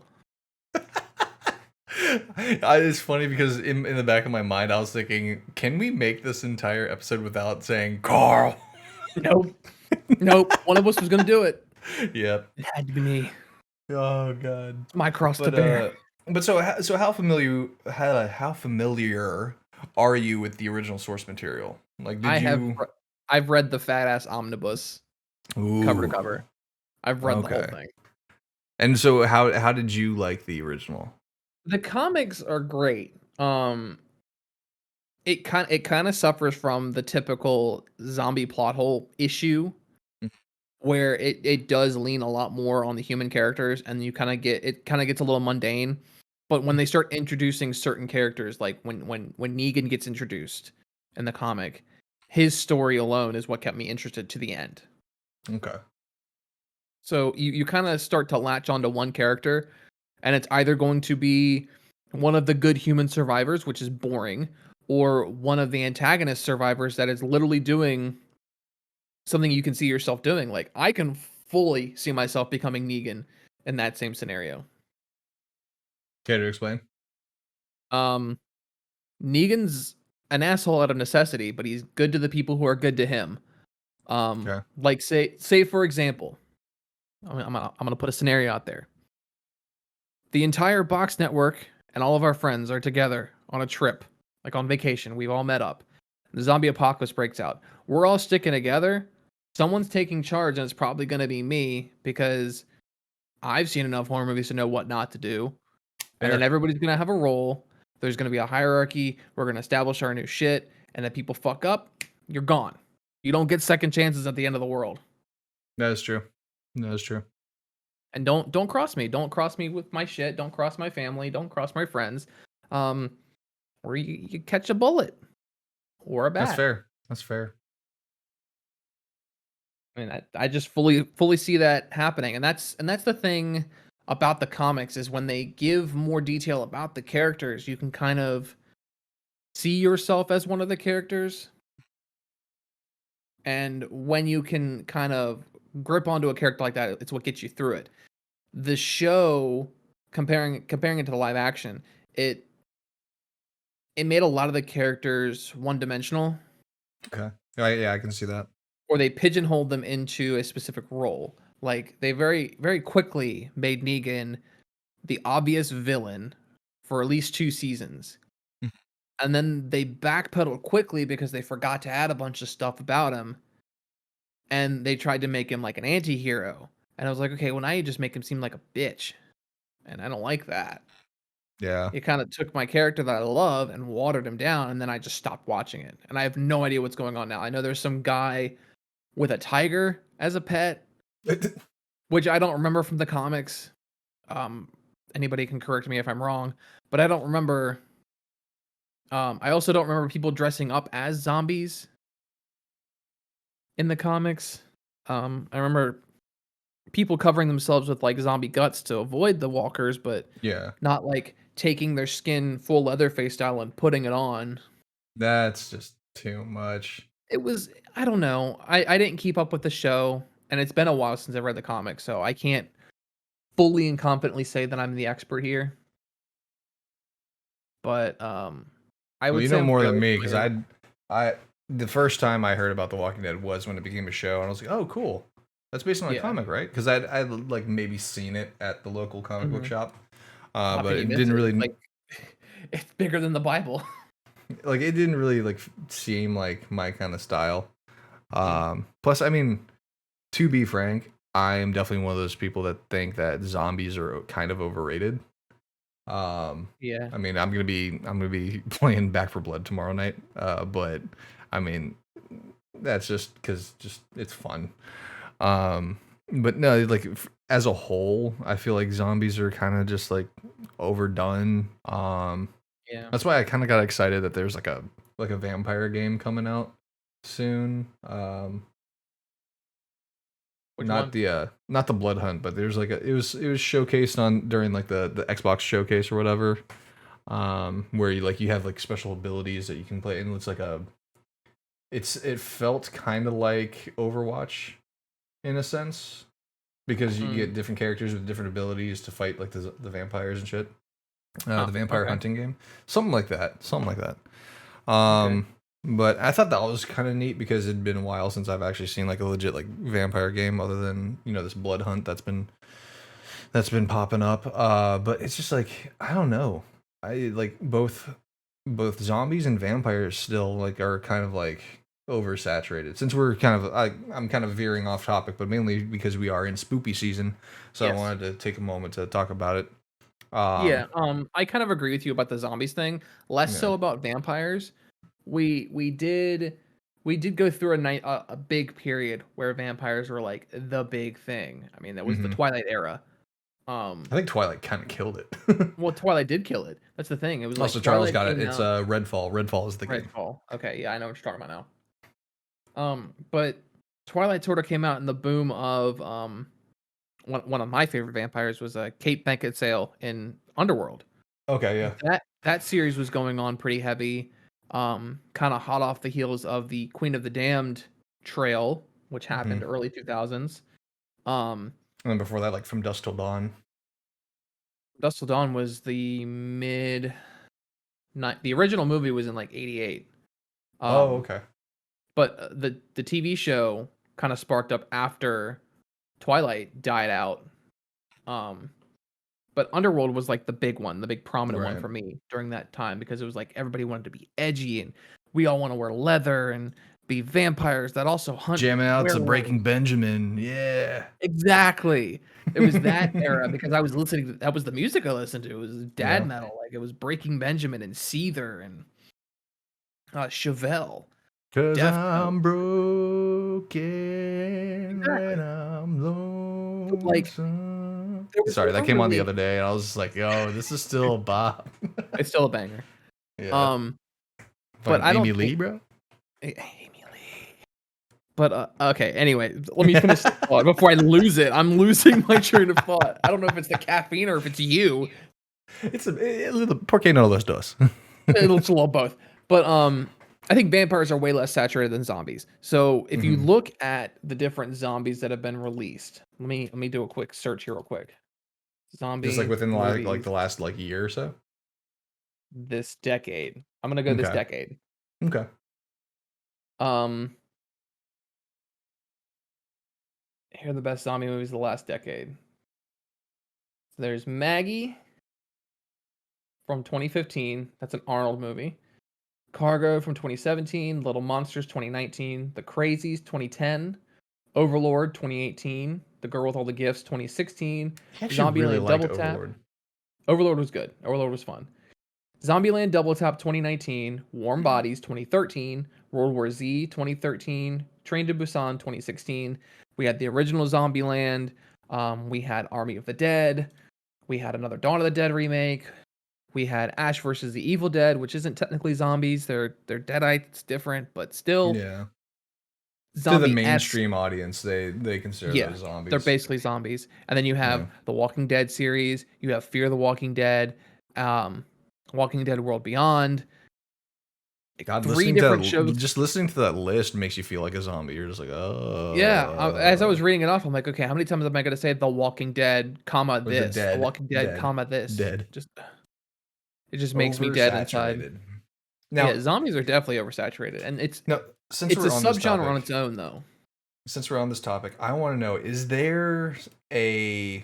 [SPEAKER 1] It's funny because in the back of my mind, I was thinking, can we make this entire episode without saying Carl?
[SPEAKER 2] Nope. Nope. One of us was gonna do it.
[SPEAKER 1] Yep.
[SPEAKER 2] It had to be me.
[SPEAKER 1] Oh god.
[SPEAKER 2] My cross to
[SPEAKER 1] But
[SPEAKER 2] bear.
[SPEAKER 1] so how familiar are you with the original source material? Like, did you?
[SPEAKER 2] I've read the fat ass omnibus cover to
[SPEAKER 1] Ooh,
[SPEAKER 2] cover. I've read the whole
[SPEAKER 1] okay.
[SPEAKER 2] thing.
[SPEAKER 1] And so how did you like the original?
[SPEAKER 2] The comics are great. It kind of suffers from the typical zombie plot hole issue where it does lean a lot more on the human characters, and you kind of gets a little mundane. But when they start introducing certain characters, like when Negan gets introduced in the comic, his story alone is what kept me interested to the end.
[SPEAKER 1] Okay.
[SPEAKER 2] So you kind of start to latch onto one character, and it's either going to be one of the good human survivors, which is boring, or one of the antagonist survivors that is literally doing something you can see yourself doing. Like, I can fully see myself becoming Negan in that same scenario.
[SPEAKER 1] Care to explain?
[SPEAKER 2] Negan's an asshole out of necessity, but he's good to the people who are good to him.
[SPEAKER 1] Okay.
[SPEAKER 2] Like say for example, I'm gonna put a scenario out there. The entire Box Network and all of our friends are together on a trip, like on vacation. We've all met up. The zombie apocalypse breaks out. We're all sticking together. Someone's taking charge, and it's probably going to be me because I've seen enough horror movies to know what not to do. And then
[SPEAKER 1] Fair.
[SPEAKER 2] everybody's going to have a role. There's going to be a hierarchy. We're going to establish our new shit. And if people fuck up, you're gone. You don't get second chances at the end of the world.
[SPEAKER 1] That is true. That is true.
[SPEAKER 2] And don't cross me. Don't cross me with my shit. Don't cross my family. Don't cross my friends. Or you catch a bullet or a bat.
[SPEAKER 1] That's fair. That's fair.
[SPEAKER 2] I mean, I just fully see that happening, and that's the thing about the comics is when they give more detail about the characters, you can kind of see yourself as one of the characters, and when you can kind of grip onto a character like that, it's what gets you through it. The show, comparing it to the live action, it made a lot of the characters one-dimensional.
[SPEAKER 1] Okay. Yeah, I can see that.
[SPEAKER 2] Or they pigeonholed them into a specific role. Like, they very, very quickly made Negan the obvious villain for at least 2 seasons. And then they backpedaled quickly because they forgot to add a bunch of stuff about him. And they tried to make him like an anti-hero. And I was like, okay, well, now you just make him seem like a bitch. And I don't like that.
[SPEAKER 1] Yeah.
[SPEAKER 2] It kind of took my character that I love and watered him down, and then I just stopped watching it. And I have no idea what's going on now. I know there's some guy with a tiger as a pet, which I don't remember from the comics. Anybody can correct me if I'm wrong, but I don't remember. I also don't remember people dressing up as zombies in the comics. I remember people covering themselves with like zombie guts to avoid the walkers, but
[SPEAKER 1] Yeah.
[SPEAKER 2] not like taking their skin full Leatherface style and putting it on.
[SPEAKER 1] That's just too much.
[SPEAKER 2] It was, I don't know. I didn't keep up with the show, and it's been a while since I've read the comics, so I can't fully and confidently say that I'm the expert here. But I
[SPEAKER 1] Well,
[SPEAKER 2] would
[SPEAKER 1] you
[SPEAKER 2] say
[SPEAKER 1] know
[SPEAKER 2] I'm
[SPEAKER 1] more than
[SPEAKER 2] fairly
[SPEAKER 1] me because
[SPEAKER 2] familiar.
[SPEAKER 1] I the first time I heard about The Walking Dead was when it became a show, and I was like, oh, cool. That's based on a
[SPEAKER 2] Yeah.
[SPEAKER 1] comic, right? Because I'd like maybe seen it at the local comic book
[SPEAKER 2] Mhm.
[SPEAKER 1] shop,
[SPEAKER 2] How
[SPEAKER 1] but
[SPEAKER 2] can you
[SPEAKER 1] it
[SPEAKER 2] miss
[SPEAKER 1] didn't
[SPEAKER 2] it?
[SPEAKER 1] really
[SPEAKER 2] Like, it's bigger than the Bible.
[SPEAKER 1] like it didn't really like seem like my kind of style. Plus, I mean, to be frank, I am definitely one of those people that think that zombies are kind of overrated.
[SPEAKER 2] Yeah.
[SPEAKER 1] I mean, I'm gonna be playing Back for Blood tomorrow night. But I mean, that's just because it's fun. But no, like as a whole, I feel like zombies are kind of just like overdone.
[SPEAKER 2] Yeah.
[SPEAKER 1] That's why I kind of got excited that there's like a vampire game coming out soon.
[SPEAKER 2] Which one?
[SPEAKER 1] Not the Blood Hunt, but there's like it was showcased on during like the Xbox showcase or whatever. Where you have like special abilities that you can play, and it's like it felt kind of like Overwatch in a sense because you get different characters with different abilities to fight like the vampires and shit. The vampire
[SPEAKER 2] Okay.
[SPEAKER 1] hunting game, something like that, something like that.
[SPEAKER 2] Okay.
[SPEAKER 1] But I thought that was kind of neat because it'd been a while since I've actually seen like a legit like vampire game other than this Blood Hunt that's been popping up. But it's just like I don't know. I like both zombies and vampires still like are kind of like oversaturated. Since we're I'm kind of veering off topic, but mainly because we are in spoopy season, so I
[SPEAKER 2] Yes.
[SPEAKER 1] wanted to take a moment to talk about it.
[SPEAKER 2] Yeah.
[SPEAKER 1] Um,
[SPEAKER 2] I kind of agree with you about the zombies thing. Less
[SPEAKER 1] yeah.
[SPEAKER 2] so about vampires. We did go through a big period where vampires were like the big thing. I mean, that was the
[SPEAKER 1] Hmm.
[SPEAKER 2] Twilight era. Um,
[SPEAKER 1] I think Twilight kind of killed it.
[SPEAKER 2] well, Twilight did kill it. That's the thing. It was like
[SPEAKER 1] Also, Charles
[SPEAKER 2] Twilight
[SPEAKER 1] got it.
[SPEAKER 2] came
[SPEAKER 1] It's
[SPEAKER 2] out.
[SPEAKER 1] Redfall. Redfall is the game.
[SPEAKER 2] Redfall. Okay, yeah, I know what you're talking about now. But Twilight sort of came out in the boom of one of my favorite vampires was Kate Beckinsale in Underworld.
[SPEAKER 1] Okay, yeah.
[SPEAKER 2] That series was going on pretty heavy, kind of hot off the heels of the Queen of the Damned trail, which happened
[SPEAKER 1] Hmm.
[SPEAKER 2] early 2000s. Um,
[SPEAKER 1] And then before that, like From Dusk Till Dawn.
[SPEAKER 2] Dusk Till Dawn was the original movie was in like 88.
[SPEAKER 1] Oh,
[SPEAKER 2] Um,
[SPEAKER 1] okay.
[SPEAKER 2] but the TV show kind of sparked up after Twilight died out. Um, but Underworld was like the big one, the big prominent one
[SPEAKER 1] Right.
[SPEAKER 2] for me during that time because it was like everybody wanted to be edgy and we all want to wear leather and be vampires that also hunt
[SPEAKER 1] Jamming out to
[SPEAKER 2] werewolves.
[SPEAKER 1] Breaking Benjamin. Yeah.
[SPEAKER 2] Exactly. It was that era because I was listening to that was the music I listened to. It was dad
[SPEAKER 1] Yeah.
[SPEAKER 2] metal, like it was Breaking Benjamin and Seether and Chevelle,
[SPEAKER 1] Cause
[SPEAKER 2] Deftones.
[SPEAKER 1] I'm broken
[SPEAKER 2] Exactly.
[SPEAKER 1] when I'm
[SPEAKER 2] But like
[SPEAKER 1] lonesome.
[SPEAKER 2] there was
[SPEAKER 1] Sorry, that
[SPEAKER 2] never
[SPEAKER 1] came on the
[SPEAKER 2] really
[SPEAKER 1] other day, and I was just like, "Yo, this is still a bop."
[SPEAKER 2] it's still a banger.
[SPEAKER 1] Yeah.
[SPEAKER 2] Um, but
[SPEAKER 1] Fucking
[SPEAKER 2] I
[SPEAKER 1] Amy
[SPEAKER 2] don't
[SPEAKER 1] Lee,
[SPEAKER 2] think
[SPEAKER 1] bro.
[SPEAKER 2] Amy Lee. But okay, anyway, let me finish the thought before I lose it. I'm losing my train of thought. I don't know if it's the caffeine or if it's you.
[SPEAKER 1] It's ¿Por qué no los dos?
[SPEAKER 2] It's a little both. But I think vampires are way less saturated than zombies. So if you
[SPEAKER 1] Hmm.
[SPEAKER 2] look at the different zombies that have been released, let me do a quick search here real quick.
[SPEAKER 1] Just like
[SPEAKER 2] Zombie
[SPEAKER 1] within
[SPEAKER 2] movies
[SPEAKER 1] the last like year or so.
[SPEAKER 2] this decade. I'm gonna go this
[SPEAKER 1] Okay.
[SPEAKER 2] decade.
[SPEAKER 1] Okay.
[SPEAKER 2] Um, Here are the best zombie movies of the last decade. So there's Maggie from 2015. That's an Arnold movie. Cargo from 2017. Little Monsters 2019. The Crazies 2010. Overlord 2018. The Girl with All the Gifts 2016.
[SPEAKER 1] I actually really
[SPEAKER 2] Zombieland
[SPEAKER 1] liked
[SPEAKER 2] Double Tap.
[SPEAKER 1] Overlord.
[SPEAKER 2] Overlord was good. Overlord was fun. Zombieland Double Tap 2019. Warm Bodies 2013. World War Z 2013. Train to Busan 2016. We had the original Zombieland. We had Army of the Dead. We had another Dawn of the Dead remake. We had Ash versus the Evil Dead, which isn't technically zombies. They're deadites, different, but still
[SPEAKER 1] Yeah. To the
[SPEAKER 2] zombie-esque.
[SPEAKER 1] mainstream audience, they consider
[SPEAKER 2] Yeah,
[SPEAKER 1] those
[SPEAKER 2] they're
[SPEAKER 1] zombies.
[SPEAKER 2] basically zombies. And then you
[SPEAKER 1] Yeah.
[SPEAKER 2] have the Walking Dead series. You have Fear the Walking Dead, um, Walking Dead World Beyond. Like
[SPEAKER 1] God,
[SPEAKER 2] 3 different shows.
[SPEAKER 1] just listening to that list makes you feel like a zombie. You're just like,
[SPEAKER 2] Yeah, as I
[SPEAKER 1] oh,
[SPEAKER 2] was reading it off, I'm like, okay, how many times am I going to say The Walking Dead, comma
[SPEAKER 1] or the
[SPEAKER 2] this, The
[SPEAKER 1] dead,
[SPEAKER 2] Walking Dead, comma this?
[SPEAKER 1] dead,
[SPEAKER 2] Just it just makes me dead inside.
[SPEAKER 1] oversaturated.
[SPEAKER 2] Yeah,
[SPEAKER 1] Now,
[SPEAKER 2] zombies are definitely oversaturated, and it's
[SPEAKER 1] now, since
[SPEAKER 2] it's a
[SPEAKER 1] we're on this
[SPEAKER 2] subgenre on
[SPEAKER 1] topic,
[SPEAKER 2] its own, though.
[SPEAKER 1] I want to know: is there a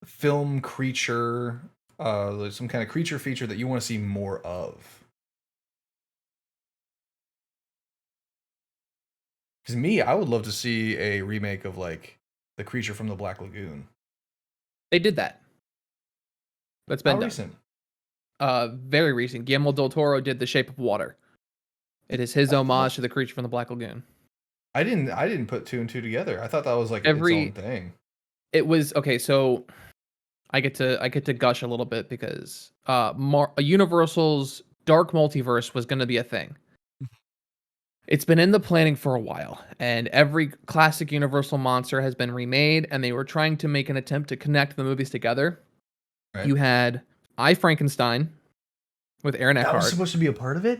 [SPEAKER 1] film creature, like some kind of creature feature that you want to see more of? Because me, I would love to see a remake of like the creature from the Black Lagoon.
[SPEAKER 2] They did that. That's
[SPEAKER 1] How
[SPEAKER 2] been done.
[SPEAKER 1] recent?
[SPEAKER 2] Very recent. Guillermo del Toro did The Shape of Water. It is his
[SPEAKER 1] What?
[SPEAKER 2] homage to the creature from the Black Lagoon.
[SPEAKER 1] I didn't put two and two together. I thought that was like its own thing.
[SPEAKER 2] It was okay. So I get to gush a little bit because Universal's Dark Multiverse was going to be a thing. It's been in the planning for a while, and every classic Universal monster has been remade, and they were trying to make an attempt to connect the movies together.
[SPEAKER 1] Right.
[SPEAKER 2] You had I, Frankenstein with Aaron Eckhart.
[SPEAKER 1] That was supposed to be a part of it?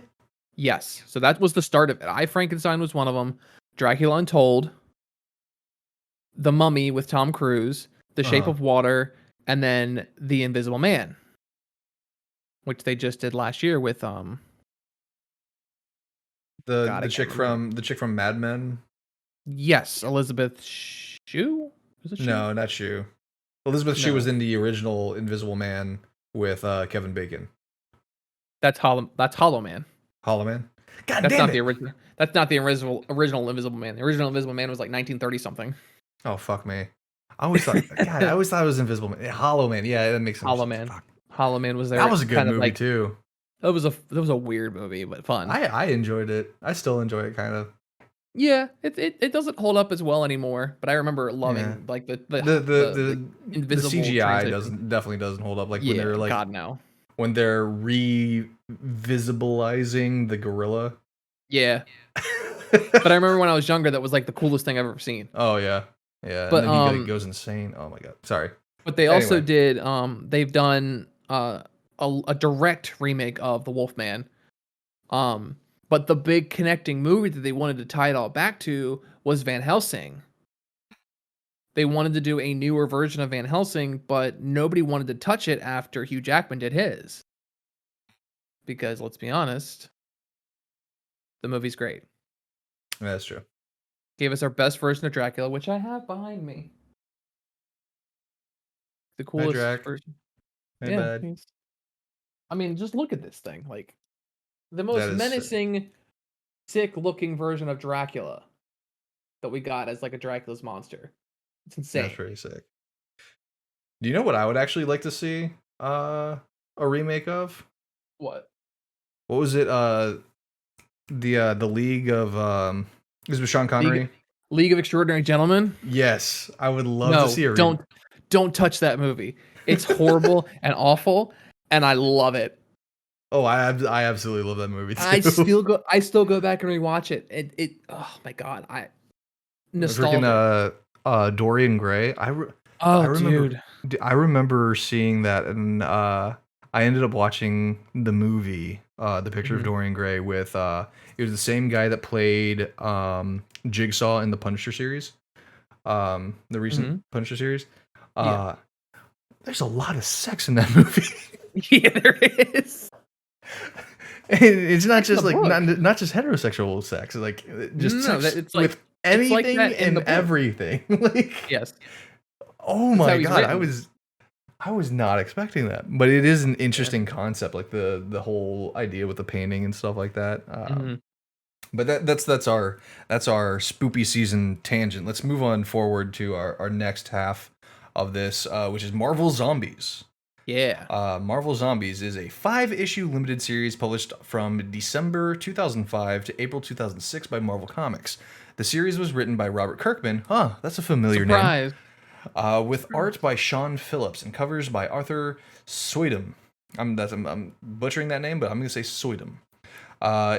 [SPEAKER 2] Yes. So that was the start of it. I, Frankenstein was one of them. Dracula Untold, The Mummy with Tom Cruise, The Shape of Water, and then The Invisible Man, which they just did last year with
[SPEAKER 1] the chick from Mad Men.
[SPEAKER 2] Yes, Elizabeth Shue. Was it Shue?
[SPEAKER 1] No, not Shue. Elizabeth Shue was in the original Invisible Man with Kevin Bacon.
[SPEAKER 2] That's Hollow Man.
[SPEAKER 1] Hollow Man. God
[SPEAKER 2] that's
[SPEAKER 1] damn
[SPEAKER 2] not
[SPEAKER 1] it.
[SPEAKER 2] the original. That's not the original Invisible Man. The original Invisible Man was like 1930 something.
[SPEAKER 1] Oh fuck me. I always thought it was Invisible Man. Hollow Man. Yeah, that makes sense.
[SPEAKER 2] Hollow Man. Fuck. Hollow Man was there.
[SPEAKER 1] That was a good movie too.
[SPEAKER 2] That was a weird movie, but fun.
[SPEAKER 1] I enjoyed it. I still enjoy it kind of.
[SPEAKER 2] Yeah, it doesn't hold up as well anymore, but I rember loving like the invisible
[SPEAKER 1] CGI definitely doesn't hold up, like when they're like
[SPEAKER 2] God no.
[SPEAKER 1] When they're re-visibilizing the gorilla.
[SPEAKER 2] Yeah. But I remember when I was younger that was like the coolest thing I've ever seen.
[SPEAKER 1] Oh yeah. Yeah.
[SPEAKER 2] But
[SPEAKER 1] and then he goes insane. Oh my god. Sorry.
[SPEAKER 2] But they also did they've done a direct remake of The Wolfman. But the big connecting movie that they wanted to tie it all back to was Van Helsing. They wanted to do a newer version of Van Helsing, but nobody wanted to touch it after Hugh Jackman did his. Because let's be honest, the movie's great.
[SPEAKER 1] That's true.
[SPEAKER 2] Gave us our best version of Dracula, which I have behind me. The coolest version.
[SPEAKER 1] Hey, yeah. Bad.
[SPEAKER 2] I mean, just look at this thing. Like, the most menacing, sick-looking version of Dracula that we got as like a Dracula's monster. It's insane.
[SPEAKER 1] That's pretty sick. Do you know what I would actually like to see a remake of?
[SPEAKER 2] What?
[SPEAKER 1] What was it? The League of this was Sean Connery.
[SPEAKER 2] League of Extraordinary Gentlemen?
[SPEAKER 1] Yes, I would love to see a remake.
[SPEAKER 2] Don't touch that movie. It's horrible and awful, and I love it.
[SPEAKER 1] Oh, I absolutely love that movie too.
[SPEAKER 2] I still go back and rewatch it. It oh my god, nostalgia.
[SPEAKER 1] Freaking Dorian Gray. I remember seeing that, and I ended up watching the movie, The Picture of Dorian Gray with it was the same guy that played Jigsaw in the Punisher series, the recent Punisher series. There's a lot of sex in that movie.
[SPEAKER 2] Yeah, there is.
[SPEAKER 1] It's not just like not just heterosexual sex, like just sex
[SPEAKER 2] it's like,
[SPEAKER 1] with anything and everything. Like,
[SPEAKER 2] yes.
[SPEAKER 1] Oh my god, I was not expecting that, but it is an interesting concept, like the whole idea with the painting and stuff like that. But that's our spoopy season tangent. Let's move on forward to our next half of this, which is Marvel Zombies.
[SPEAKER 2] Yeah.
[SPEAKER 1] Marvel Zombies is a 5-issue limited series published from December 2005 to April 2006 by Marvel Comics. The series was written by Robert Kirkman. Huh, that's a familiar name. With art by Sean Phillips and covers by Arthur Soydum. I'm butchering that name, but I'm going to say Soydum.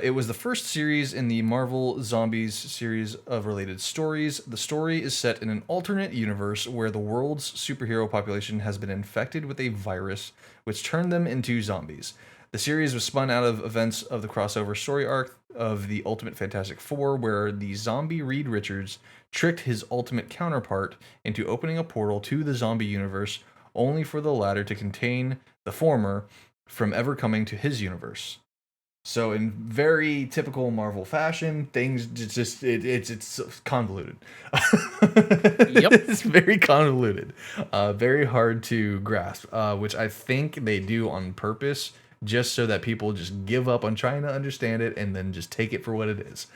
[SPEAKER 1] It was the first series in the Marvel Zombies series of related stories. The story is set in an alternate universe where the world's superhero population has been infected with a virus which turned them into zombies. The series was spun out of events of the crossover story arc of the Ultimate Fantastic Four, where the zombie Reed Richards tricked his ultimate counterpart into opening a portal to the zombie universe, only for the latter to contain the former from ever coming to his universe. So in very typical Marvel fashion, things just it's convoluted.
[SPEAKER 2] Yep.
[SPEAKER 1] It's very convoluted. Very hard to grasp, which I think they do on purpose, just so that people just give up on trying to understand it and then just take it for what it is,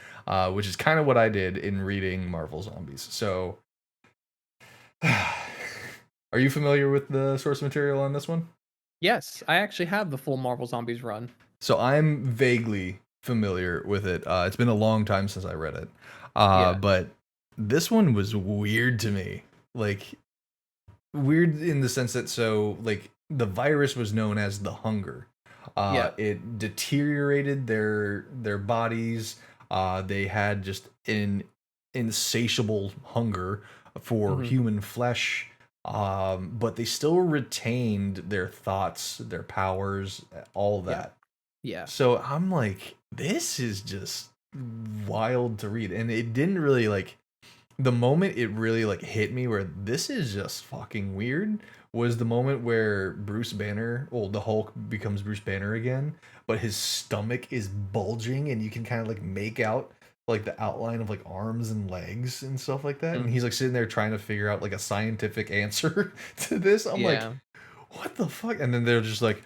[SPEAKER 1] which is kind of what I did in reading Marvel Zombies. So, are you familiar with the source material on this one?
[SPEAKER 2] Yes, I actually have the full Marvel Zombies run.
[SPEAKER 1] So I'm vaguely familiar with it. It's been a long time since I read it.
[SPEAKER 2] Yeah.
[SPEAKER 1] But this one was weird to me. Like weird in the sense that like the virus was known as the hunger.
[SPEAKER 2] Yeah.
[SPEAKER 1] It deteriorated their bodies. They had just an insatiable hunger for
[SPEAKER 2] Hmm.
[SPEAKER 1] human flesh. But they still retained their thoughts, their powers, all
[SPEAKER 2] Yeah.
[SPEAKER 1] that.
[SPEAKER 2] Yeah.
[SPEAKER 1] So I'm like, this is just wild to read, and it didn't really like the moment it really like hit me where this is just fucking weird was the moment where Bruce Banner, well, the Hulk becomes Bruce Banner again, but his stomach is bulging and you can kind of like make out like the outline of like arms and legs and stuff like that. And
[SPEAKER 2] Mm.
[SPEAKER 1] he's like sitting there trying to figure out like a scientific answer to this. I'm like,
[SPEAKER 2] Yeah.
[SPEAKER 1] what the fuck? And then they're just like,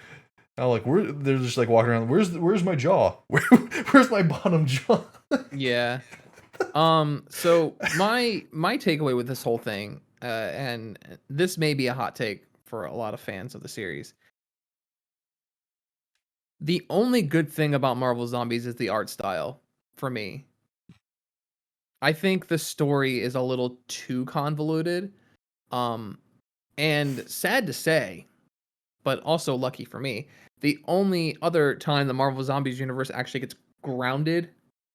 [SPEAKER 1] oh, like they're just like walking around. Where's my jaw? Where's my bottom jaw?
[SPEAKER 2] Yeah. So my takeaway with this whole thing, and this may be a hot take for a lot of fans of the series. The only good thing about Marvel Zombies is the art style for me. I think the story is a little too convoluted. Um, and sad to say, but also lucky for me, the only other time the Marvel Zombies universe actually gets grounded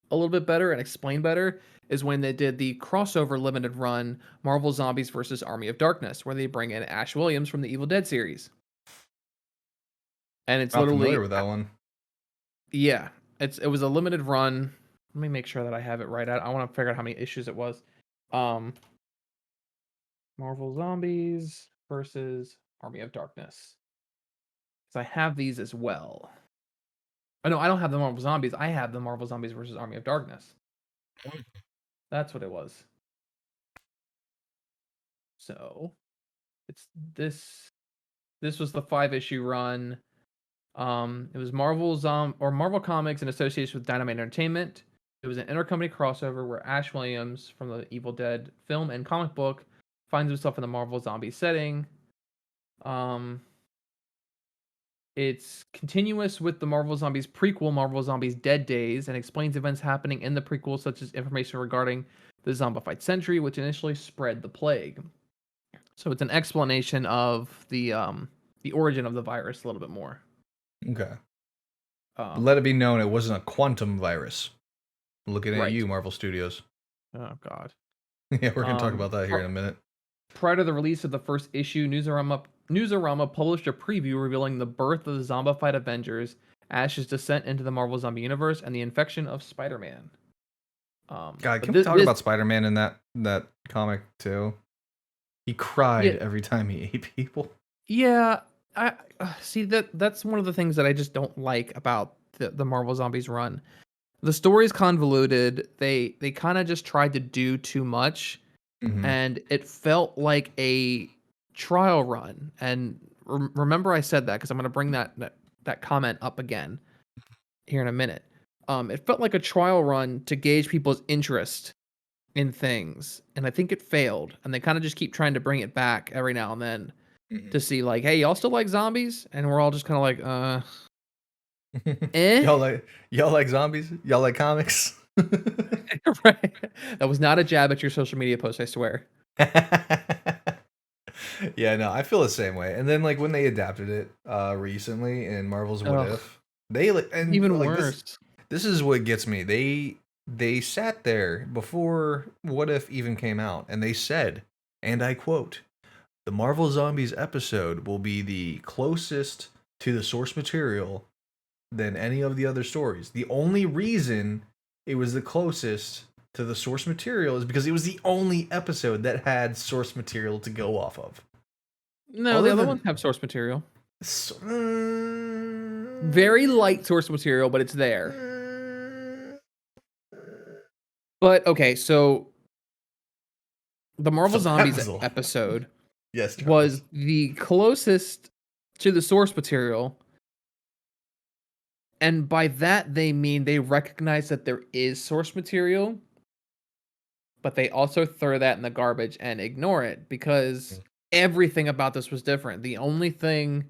[SPEAKER 2] a little bit better and explained better is when they did the crossover limited run Marvel Zombies versus Army of Darkness, where they bring in Ash Williams from the Evil Dead series. And it's
[SPEAKER 1] Not familiar
[SPEAKER 2] literally
[SPEAKER 1] with that one.
[SPEAKER 2] yeah, it was a limited run. Let me make sure that I have it right. I want to figure out how many issues it was. Um Marvel Zombies versus Army of Darkness. So I have these as well. Oh no, I don't have the Marvel Zombies. I have the Marvel Zombies versus Army of Darkness. That's what it was. So it's this was the 5-issue run. It was Marvel Comics in association with Dynamite Entertainment. It was an intercompany crossover where Ash Williams from the Evil Dead film and comic book finds himself in the Marvel zombie setting. Um, it's continuous with the Marvel Zombies prequel, Marvel Zombies Dead Days, and explains events happening in the prequel, such as information regarding the zombified century, which initially spread the plague. So it's an explanation of the origin of the virus a little bit more.
[SPEAKER 1] Okay. But
[SPEAKER 2] Um,
[SPEAKER 1] let it be known it wasn't a quantum virus. Looking at
[SPEAKER 2] right.
[SPEAKER 1] you, Marvel Studios.
[SPEAKER 2] Oh God.
[SPEAKER 1] Yeah, we're gonna talk
[SPEAKER 2] Um,
[SPEAKER 1] about that here in a minute.
[SPEAKER 2] Prior to the release of the first issue, Newsarama published a preview revealing the birth of the zombified Avengers, Ash's descent into the Marvel Zombie universe, and the infection of Spider-Man.
[SPEAKER 1] God,
[SPEAKER 2] But
[SPEAKER 1] can we talk
[SPEAKER 2] this,
[SPEAKER 1] about Spider-Man in that comic too? He cried
[SPEAKER 2] yeah,
[SPEAKER 1] every time he ate people.
[SPEAKER 2] yeah, I see that's one of the things that I just don't like about the Marvel Zombies run. The story's convoluted. They kind of just tried to do too much,
[SPEAKER 1] Mm-hmm.
[SPEAKER 2] and it felt like a trial run. And remember, I said that because I'm going to bring that comment up again here in a minute. It felt like a trial run to gauge people's interest in things, and I think it failed. And they kind of just keep trying to bring it back every now and then
[SPEAKER 1] Mm-hmm.
[SPEAKER 2] to see, like, hey, y'all still like zombies? And we're all just kind of like, eh,
[SPEAKER 1] y'all like zombies? Y'all like comics?
[SPEAKER 2] right? That was not a jab at your social media post, I swear.
[SPEAKER 1] Yeah, no, I feel the same way. And then like when they adapted it recently in Marvel's What
[SPEAKER 2] Ugh,
[SPEAKER 1] If, they like and
[SPEAKER 2] even
[SPEAKER 1] like
[SPEAKER 2] worse.
[SPEAKER 1] this is what gets me. They sat there before What If even came out and they said, and I quote, "The Marvel Zombies episode will be the closest to the source material than any of the other stories. The only reason it was the closest to the source material is because it was the only episode that had source material to go off of.
[SPEAKER 2] No, the
[SPEAKER 1] Other
[SPEAKER 2] other
[SPEAKER 1] than
[SPEAKER 2] ones have source material.
[SPEAKER 1] so,
[SPEAKER 2] Very light source material, but it's there. But okay, so the Marvel
[SPEAKER 1] so that
[SPEAKER 2] Zombies
[SPEAKER 1] was a lot.
[SPEAKER 2] episode
[SPEAKER 1] Yes,
[SPEAKER 2] was
[SPEAKER 1] Charles.
[SPEAKER 2] the closest to the source material, and by that they mean they recognize that there is source material, but they also throw that in the garbage and ignore it because everything about this was different. The only thing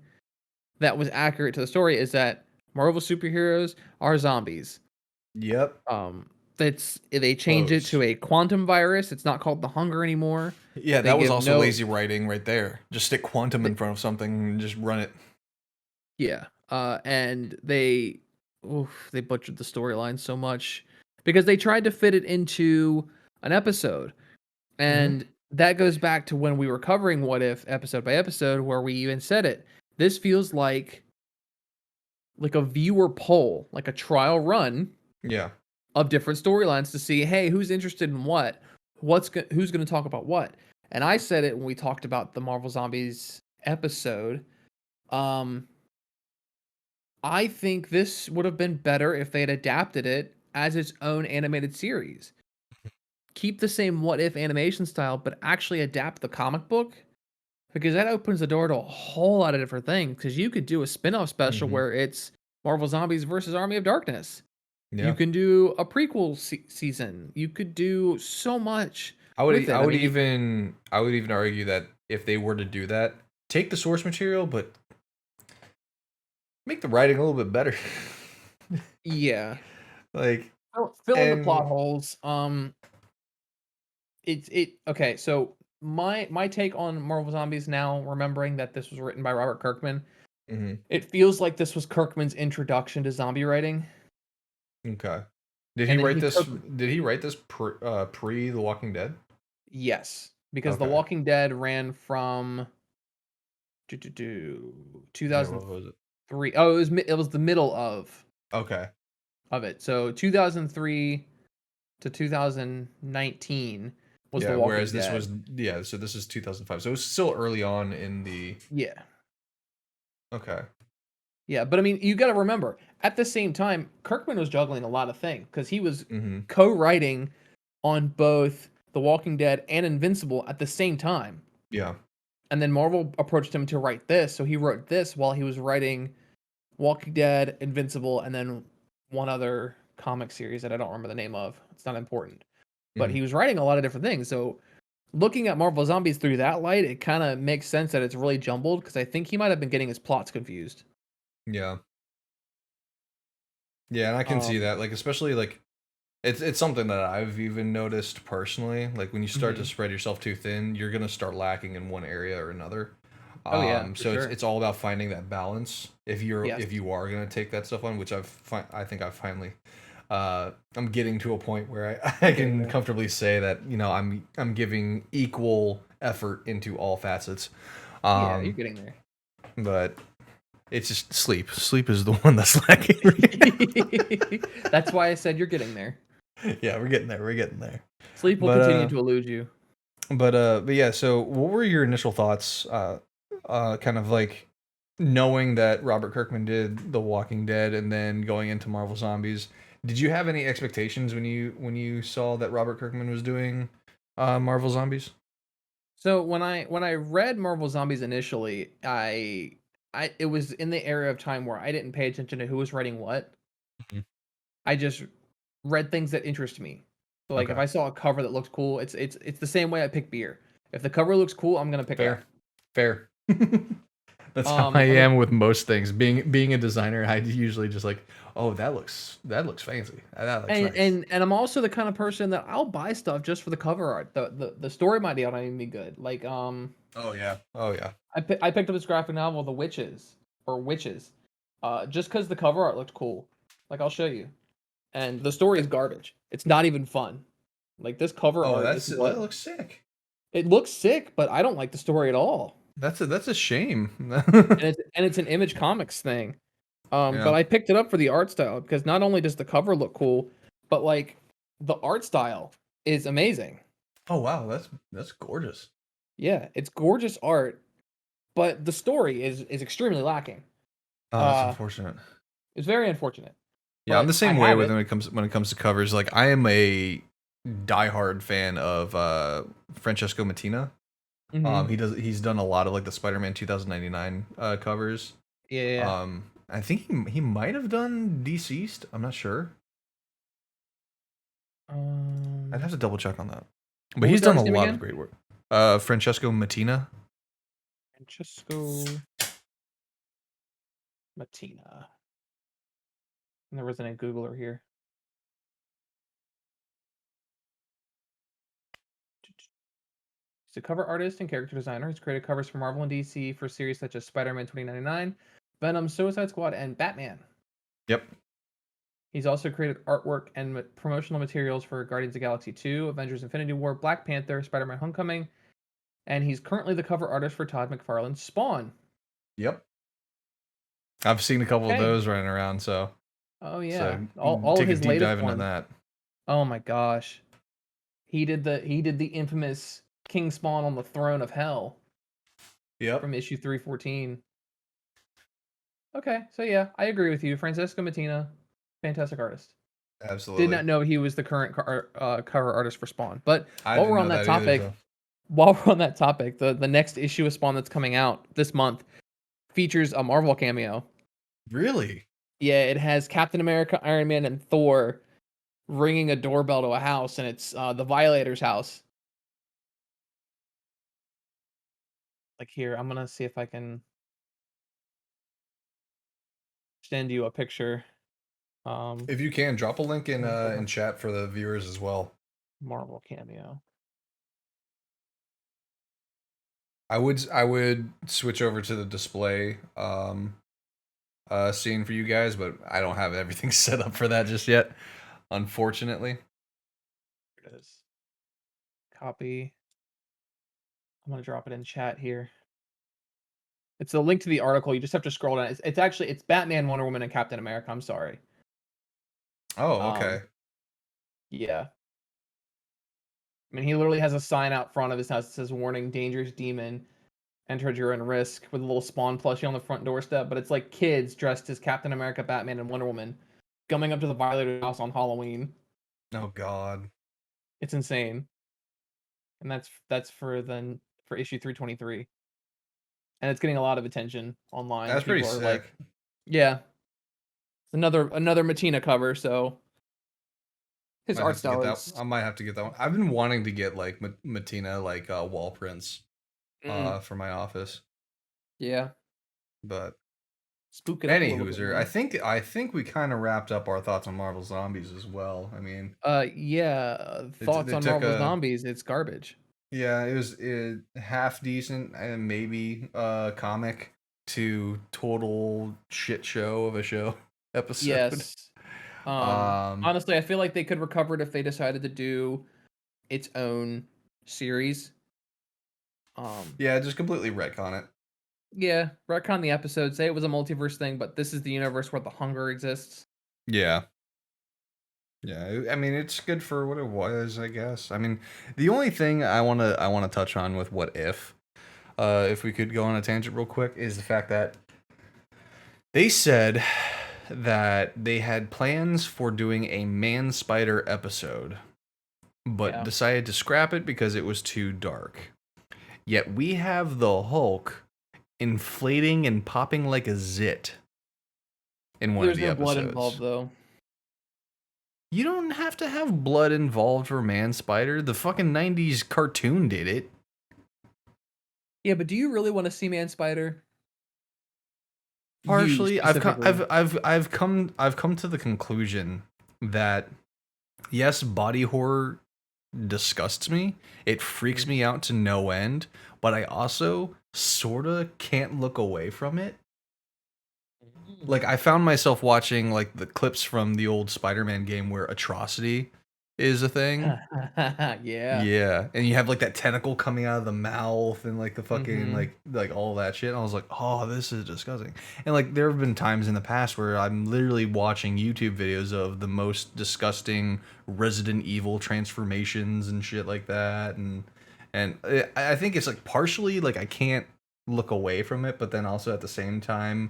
[SPEAKER 2] that was accurate to the story is that Marvel superheroes are zombies.
[SPEAKER 1] Yep.
[SPEAKER 2] Um, they change it
[SPEAKER 1] Close.
[SPEAKER 2] to a quantum virus. It's not called the Hunger anymore.
[SPEAKER 1] Yeah,
[SPEAKER 2] They
[SPEAKER 1] that was
[SPEAKER 2] give
[SPEAKER 1] also
[SPEAKER 2] no
[SPEAKER 1] lazy writing right there. Just stick quantum
[SPEAKER 2] th
[SPEAKER 1] in front of something and just run it.
[SPEAKER 2] yeah, and they butchered the storyline so much because they tried to fit it into an episode,
[SPEAKER 1] Hmm.
[SPEAKER 2] and that goes back to when we were covering What If episode by episode, where we even said it. This feels like a viewer poll, like a trial run
[SPEAKER 1] Yeah.
[SPEAKER 2] of different storylines to see, hey, who's interested in what? Who's going to talk about what? And I said it when we talked about the Marvel Zombies episode. Um, I think this would have been better if they had adapted it as its own animated series. Keep the same What If animation style, but actually adapt the comic book because that opens the door to a whole lot of different things. Because you could do a spin-off special
[SPEAKER 1] Hmm.
[SPEAKER 2] where it's Marvel Zombies versus Army of Darkness. You
[SPEAKER 1] Yeah.
[SPEAKER 2] can do a prequel season. You could do so much with it.
[SPEAKER 1] I
[SPEAKER 2] I
[SPEAKER 1] would
[SPEAKER 2] mean,
[SPEAKER 1] even I would even argue that if they were to do that, take the source material, but make the writing a little bit better.
[SPEAKER 2] yeah,
[SPEAKER 1] Like,
[SPEAKER 2] fill in the plot
[SPEAKER 1] and
[SPEAKER 2] holes. Okay. So my take on Marvel Zombies now, remembering that this was written by Robert Kirkman,
[SPEAKER 1] mhm,
[SPEAKER 2] it feels like this was Kirkman's introduction to zombie writing,
[SPEAKER 1] okay. Did he
[SPEAKER 2] and then
[SPEAKER 1] write
[SPEAKER 2] he
[SPEAKER 1] this?
[SPEAKER 2] took
[SPEAKER 1] Did he write this pre The Walking Dead?
[SPEAKER 2] yes, because The
[SPEAKER 1] Okay.
[SPEAKER 2] Walking Dead ran from
[SPEAKER 1] Yeah.
[SPEAKER 2] 2003.
[SPEAKER 1] What was it?
[SPEAKER 2] Oh, it was the middle
[SPEAKER 1] Okay.
[SPEAKER 2] of it. So 2003 to 2019 was The
[SPEAKER 1] Yeah.
[SPEAKER 2] Walking
[SPEAKER 1] Whereas this
[SPEAKER 2] Dead.
[SPEAKER 1] was, yeah. So this is 2005. So it was still early on in the.
[SPEAKER 2] Yeah.
[SPEAKER 1] Okay.
[SPEAKER 2] Yeah, but I mean, you got to remember, at the same time, Kirkman was juggling a lot of things because he was
[SPEAKER 1] Mm-hmm.
[SPEAKER 2] co-writing on both The Walking Dead and Invincible at the same time.
[SPEAKER 1] Yeah.
[SPEAKER 2] And then Marvel approached him to write this, so he wrote this while he was writing Walking Dead, Invincible, and then one other comic series that I don't remember the name of. It's not important. But
[SPEAKER 1] Mm-hmm.
[SPEAKER 2] he was writing a lot of different things. So looking at Marvel Zombies through that light, it kind of makes sense that it's really jumbled because I think he might have been getting his plots confused.
[SPEAKER 1] Yeah. Yeah, and I can see
[SPEAKER 2] Um,
[SPEAKER 1] that. Like, especially like it's something that I've even noticed personally. Like when you start to
[SPEAKER 2] mhm.
[SPEAKER 1] spread yourself too thin, you're gonna start lacking in one area or another.
[SPEAKER 2] Oh yeah, for
[SPEAKER 1] So
[SPEAKER 2] sure.
[SPEAKER 1] it's all about finding that balance.
[SPEAKER 2] Yes.
[SPEAKER 1] If you are gonna take that stuff on, which I think I've finally I'm getting to a point where I
[SPEAKER 2] You're getting
[SPEAKER 1] can
[SPEAKER 2] there.
[SPEAKER 1] comfortably say that I'm giving equal effort into all facets.
[SPEAKER 2] Yeah, you're
[SPEAKER 1] Um,
[SPEAKER 2] getting there.
[SPEAKER 1] but it's just sleep. Sleep is the one that's lacking right now.
[SPEAKER 2] That's why I said you're getting there.
[SPEAKER 1] Yeah, we're getting there. We're getting there.
[SPEAKER 2] Sleep will
[SPEAKER 1] But
[SPEAKER 2] continue to elude you.
[SPEAKER 1] but yeah. So, what were your initial thoughts? Kind of like knowing that Robert Kirkman did The Walking Dead, and then going into Marvel Zombies. Did you have any expectations when you saw that Robert Kirkman was doing Marvel Zombies?
[SPEAKER 2] So when I read Marvel Zombies initially, I it was in the era of time where I didn't pay attention to who was writing what.
[SPEAKER 1] Mhm.
[SPEAKER 2] I just read things that interest me. So like if
[SPEAKER 1] Okay,
[SPEAKER 2] I saw a cover that looked cool, it's the same way I pick beer. If the cover looks cool, I'm gonna pick it
[SPEAKER 1] fair,
[SPEAKER 2] up.
[SPEAKER 1] fair. That's how I
[SPEAKER 2] I mean,
[SPEAKER 1] am with most things. Being a designer, I usually just like, oh, that looks fancy. That looks
[SPEAKER 2] and
[SPEAKER 1] nice.
[SPEAKER 2] I'm also the kind of person that I'll buy stuff just for the cover art. The story might not even be good. Like
[SPEAKER 1] Oh yeah. Oh yeah.
[SPEAKER 2] I picked up this graphic novel, The Witches or Witches, just because the cover art looked cool. Like I'll show you, and the story is garbage. It's not even fun. Like this cover
[SPEAKER 1] Oh,
[SPEAKER 2] art is
[SPEAKER 1] that
[SPEAKER 2] what
[SPEAKER 1] looks sick.
[SPEAKER 2] it looks sick, but I don't like the story at all.
[SPEAKER 1] That's a shame.
[SPEAKER 2] And it's an Image Comics thing. But
[SPEAKER 1] Yeah.
[SPEAKER 2] I picked it up for the art style because not only does the cover look cool, but like the art style is amazing.
[SPEAKER 1] Oh wow, that's gorgeous.
[SPEAKER 2] Yeah, it's gorgeous art, but the story is extremely lacking.
[SPEAKER 1] Oh, that's
[SPEAKER 2] Uh,
[SPEAKER 1] unfortunate.
[SPEAKER 2] it's very unfortunate,
[SPEAKER 1] Yeah, I'm the
[SPEAKER 2] but I
[SPEAKER 1] same way
[SPEAKER 2] have
[SPEAKER 1] with
[SPEAKER 2] it.
[SPEAKER 1] when it comes to covers. Like I am a diehard fan of Francesco Mattina.
[SPEAKER 2] Hmm.
[SPEAKER 1] He's done a lot of like the Spider-Man 2099 covers.
[SPEAKER 2] Yeah, yeah, yeah.
[SPEAKER 1] I think he might have done Deceased. I'm not sure. I'd have to double check on that. But
[SPEAKER 2] What was
[SPEAKER 1] he's
[SPEAKER 2] the
[SPEAKER 1] done a
[SPEAKER 2] artist name
[SPEAKER 1] lot of
[SPEAKER 2] again?
[SPEAKER 1] great work. Francesco Mattina.
[SPEAKER 2] Francesco Mattina. And there wasn't a Googler here. He's a cover artist and character designer. He's created covers for Marvel and DC for series such as Spider-Man 2099, Venom, Suicide Squad, and Batman.
[SPEAKER 1] Yep.
[SPEAKER 2] He's also created artwork and promotional materials for Guardians of the Galaxy 2, Avengers Infinity War, Black Panther, Spider-Man Homecoming, and he's currently the cover artist for Todd McFarlane's Spawn.
[SPEAKER 1] Yep. I've seen a couple of
[SPEAKER 2] Okay.
[SPEAKER 1] those running around, so
[SPEAKER 2] Oh yeah,
[SPEAKER 1] so
[SPEAKER 2] all
[SPEAKER 1] take
[SPEAKER 2] of his
[SPEAKER 1] a deep
[SPEAKER 2] latest
[SPEAKER 1] dive into
[SPEAKER 2] ones.
[SPEAKER 1] that.
[SPEAKER 2] Oh my gosh, he did the infamous King Spawn on the Throne of Hell
[SPEAKER 1] Yep.
[SPEAKER 2] from issue 314. Okay, so yeah, I agree with you. Francesco Mattina, fantastic artist.
[SPEAKER 1] Absolutely.
[SPEAKER 2] Did not know he was the current cover artist for Spawn. But
[SPEAKER 1] I
[SPEAKER 2] while
[SPEAKER 1] didn't
[SPEAKER 2] we're
[SPEAKER 1] know
[SPEAKER 2] on that
[SPEAKER 1] that either,
[SPEAKER 2] topic,
[SPEAKER 1] so.
[SPEAKER 2] the next issue of Spawn that's coming out this month features a Marvel cameo.
[SPEAKER 1] Really?
[SPEAKER 2] Yeah, it has Captain America, Iron Man, and Thor ringing a doorbell to a house, and it's the Violators' house. Like here, I'm gonna see if I can send you a picture.
[SPEAKER 1] If you can, drop a link in
[SPEAKER 2] Marvel
[SPEAKER 1] chat for the viewers as well.
[SPEAKER 2] cameo.
[SPEAKER 1] I would switch over to the display scene for you guys, but I don't have everything set up for that just yet, unfortunately.
[SPEAKER 2] Here it is. Copy. I'm gonna drop it in chat here. It's a link to the article. You just have to scroll down. It's actually it's Batman, Wonder Woman, and Captain America. I'm sorry.
[SPEAKER 1] Oh, okay.
[SPEAKER 2] Yeah. I mean, he literally has a sign out front of his house that says "Warning: Dangerous Demon. Enter at your own risk" with a little Spawn plushie on the front doorstep. But it's like kids dressed as Captain America, Batman, and Wonder Woman coming up to the Violator house on Halloween.
[SPEAKER 1] Oh God.
[SPEAKER 2] It's insane. And that's for issue 323. And it's getting a lot of attention online.
[SPEAKER 1] That's pretty
[SPEAKER 2] People are
[SPEAKER 1] sick.
[SPEAKER 2] like, yeah. It's another Mattina cover, so his
[SPEAKER 1] Might
[SPEAKER 2] art
[SPEAKER 1] have to get
[SPEAKER 2] style
[SPEAKER 1] that.
[SPEAKER 2] is
[SPEAKER 1] I might have to get that one. I've been wanting to get like Mattina wall prints for my office,
[SPEAKER 2] yeah.
[SPEAKER 1] but
[SPEAKER 2] Spook it up a
[SPEAKER 1] any
[SPEAKER 2] little bit
[SPEAKER 1] hooser,
[SPEAKER 2] more.
[SPEAKER 1] I think we kind of wrapped up our thoughts on Marvel Zombies as well. I mean,
[SPEAKER 2] Yeah. Thoughts
[SPEAKER 1] they
[SPEAKER 2] on
[SPEAKER 1] took
[SPEAKER 2] Marvel
[SPEAKER 1] a
[SPEAKER 2] Zombies? It's garbage.
[SPEAKER 1] yeah, it was half decent and maybe comic to total shit show of a show episode.
[SPEAKER 2] Yes.
[SPEAKER 1] Um,
[SPEAKER 2] Honestly, I feel like they could recover it if they decided to do its own series.
[SPEAKER 1] yeah, just completely retcon it.
[SPEAKER 2] Yeah, retcon the episode, say it was a multiverse thing, but this is the universe where the hunger exists.
[SPEAKER 1] Yeah. Yeah, I mean it's good for what it was, I guess. I mean, the only thing I wanna touch on with What if we could go on a tangent real quick, is the fact that they said that they had plans for doing a Man Spider episode, but
[SPEAKER 2] Yeah.
[SPEAKER 1] decided to scrap it because it was too dark. Yet we have the Hulk inflating and popping like a zit in one
[SPEAKER 2] There's
[SPEAKER 1] of the
[SPEAKER 2] no blood
[SPEAKER 1] episodes.
[SPEAKER 2] involved though.
[SPEAKER 1] You don't have to have blood involved for Man Spider. The fucking 90s cartoon did it.
[SPEAKER 2] Yeah, but do you really want to see Man Spider?
[SPEAKER 1] Partially,
[SPEAKER 2] You
[SPEAKER 1] I've come,
[SPEAKER 2] specifically.
[SPEAKER 1] I've come to the conclusion that yes, body horror disgusts me. It freaks me out to no end, but I also sorta can't look away from it. Like I found myself watching like the clips from the old Spider-Man game where atrocity is a thing.
[SPEAKER 2] Yeah.
[SPEAKER 1] Yeah, and you have like that tentacle coming out of the mouth and like the fucking
[SPEAKER 2] Mhm.
[SPEAKER 1] like all that shit. And I was like, oh, this is disgusting. And like there have been times in the past where I'm literally watching YouTube videos of the most disgusting Resident Evil transformations and shit like that. And I think it's like partially like I can't look away from it, but then also at the same time,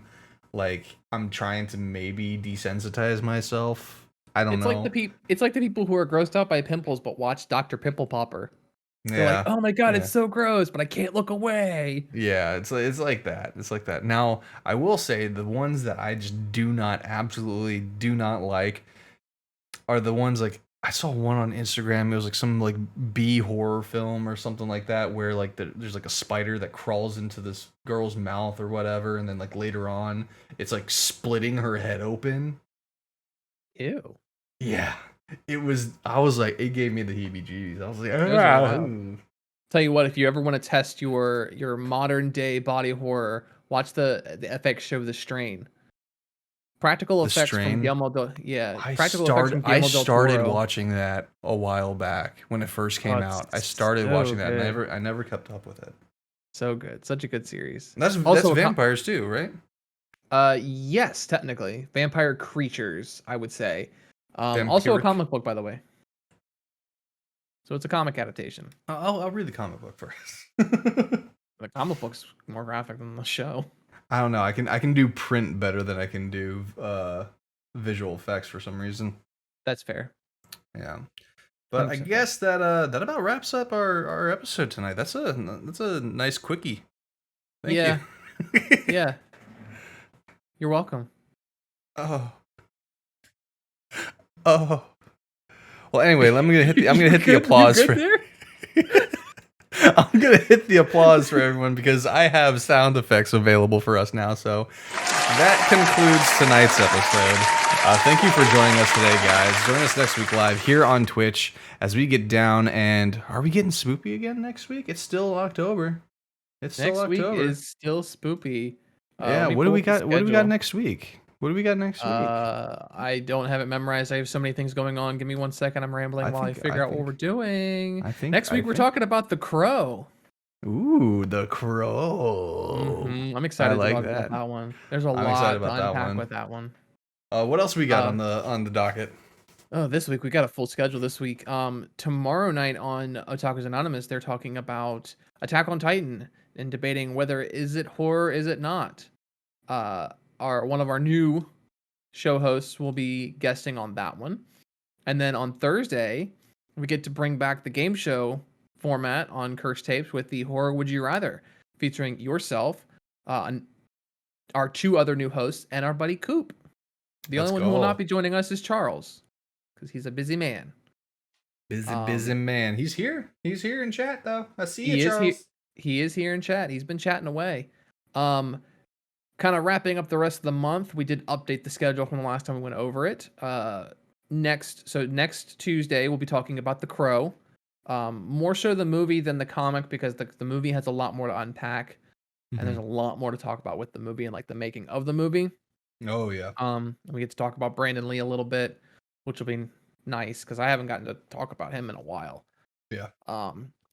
[SPEAKER 1] like I'm trying to maybe desensitize myself. I don't
[SPEAKER 2] It's like
[SPEAKER 1] know.
[SPEAKER 2] it's like the people who are grossed out by pimples but watch Dr. Pimple Popper. They're like,
[SPEAKER 1] Yeah.
[SPEAKER 2] "Oh my god,
[SPEAKER 1] Yeah.
[SPEAKER 2] it's so gross, but I can't look away."
[SPEAKER 1] Yeah, it's like that. It's like that. Now, I will say the ones that I just absolutely do not like are the ones like I saw one on Instagram. It was like some like B horror film or something like that, where like there's like a spider that crawls into this girl's mouth or whatever, and then like later on, it's like splitting her head open.
[SPEAKER 2] Ew.
[SPEAKER 1] Yeah, it was. I was like, it gave me the heebie-jeebies. I was like,
[SPEAKER 2] Those are wild.
[SPEAKER 1] ooh.
[SPEAKER 2] Tell you what, if you ever want to test your modern day body horror, watch the FX show The Strain. Practical
[SPEAKER 1] The
[SPEAKER 2] effects from
[SPEAKER 1] Strain.
[SPEAKER 2] practical effects from
[SPEAKER 1] I
[SPEAKER 2] Guillermo del
[SPEAKER 1] started
[SPEAKER 2] Toro.
[SPEAKER 1] watching that a while back when it first
[SPEAKER 2] Oh,
[SPEAKER 1] came
[SPEAKER 2] it's
[SPEAKER 1] out. I started
[SPEAKER 2] so
[SPEAKER 1] watching that, and
[SPEAKER 2] good.
[SPEAKER 1] I never kept up with it.
[SPEAKER 2] So good. Such a good series.
[SPEAKER 1] That's
[SPEAKER 2] Also,
[SPEAKER 1] vampires too, right?
[SPEAKER 2] yes, technically, vampire creatures, I would say. Also a
[SPEAKER 1] Vampiric.
[SPEAKER 2] comic book, by the way. So it's a comic adaptation.
[SPEAKER 1] I'll read the comic book first.
[SPEAKER 2] The comic book's more graphic than the show.
[SPEAKER 1] I don't know. I can do print better than I can do visual effects for some reason.
[SPEAKER 2] That's fair.
[SPEAKER 1] Yeah. But I
[SPEAKER 2] 100% fair.
[SPEAKER 1] guess that that about wraps up our episode tonight. That's a nice quickie. Thank
[SPEAKER 2] Yeah.
[SPEAKER 1] you.
[SPEAKER 2] Yeah. You're welcome.
[SPEAKER 1] Oh. Oh. Well, anyway, I'm gonna hit the applause
[SPEAKER 2] You
[SPEAKER 1] for.
[SPEAKER 2] good
[SPEAKER 1] I'm gonna hit the applause for everyone because I have sound effects available for us now. So that concludes tonight's episode. Thank you for joining us today, guys. Join us next week live here on Twitch as we get down. And are we getting spoopy again next week? It's still October. It's still
[SPEAKER 2] Next week
[SPEAKER 1] October.
[SPEAKER 2] is still spoopy.
[SPEAKER 1] Yeah.
[SPEAKER 2] Let me
[SPEAKER 1] What do
[SPEAKER 2] pull
[SPEAKER 1] we
[SPEAKER 2] up the
[SPEAKER 1] got? What do we got
[SPEAKER 2] schedule.
[SPEAKER 1] next week? What do we got next week?
[SPEAKER 2] I don't have it memorized. I have so many things going on. Give me 1 second. I'm rambling while I figure out what we're doing. Next week we're talking about The Crow.
[SPEAKER 1] Ooh, The Crow.
[SPEAKER 2] I'm excited
[SPEAKER 1] like
[SPEAKER 2] to talk about
[SPEAKER 1] that.
[SPEAKER 2] that one. There's a
[SPEAKER 1] I'm excited
[SPEAKER 2] lot to
[SPEAKER 1] about that
[SPEAKER 2] unpack
[SPEAKER 1] one.
[SPEAKER 2] with that one.
[SPEAKER 1] What else we got on the docket?
[SPEAKER 2] Oh, this week we got a full schedule this week. Tomorrow night on Otaku's Anonymous, they're talking about Attack on Titan and debating whether is it horror, is it not. One of our new show hosts will be guesting on that one. And then on Thursday, we get to bring back the game show format on Curse Tapes with the Horror Would You Rather, featuring yourself, our two other new hosts, and our buddy Coop. The only one who will not be joining us is Charles, because he's a busy man.
[SPEAKER 1] Busy man. He's here. He's here in chat, though. I see you,
[SPEAKER 2] Charles.
[SPEAKER 1] Charles.
[SPEAKER 2] He is here in chat. He's been chatting away. Kind of wrapping up the rest of the month, we did update the schedule from the last time we went over it. Next Tuesday, we'll be talking about The Crow. More so the movie than the comic, because the movie has a lot more to unpack. And there's a lot more to talk about with the movie and like the making of the movie.
[SPEAKER 1] Oh yeah.
[SPEAKER 2] We get to talk about Brandon Lee a little bit, which will be nice because I haven't gotten to talk about him in a while.
[SPEAKER 1] Yeah.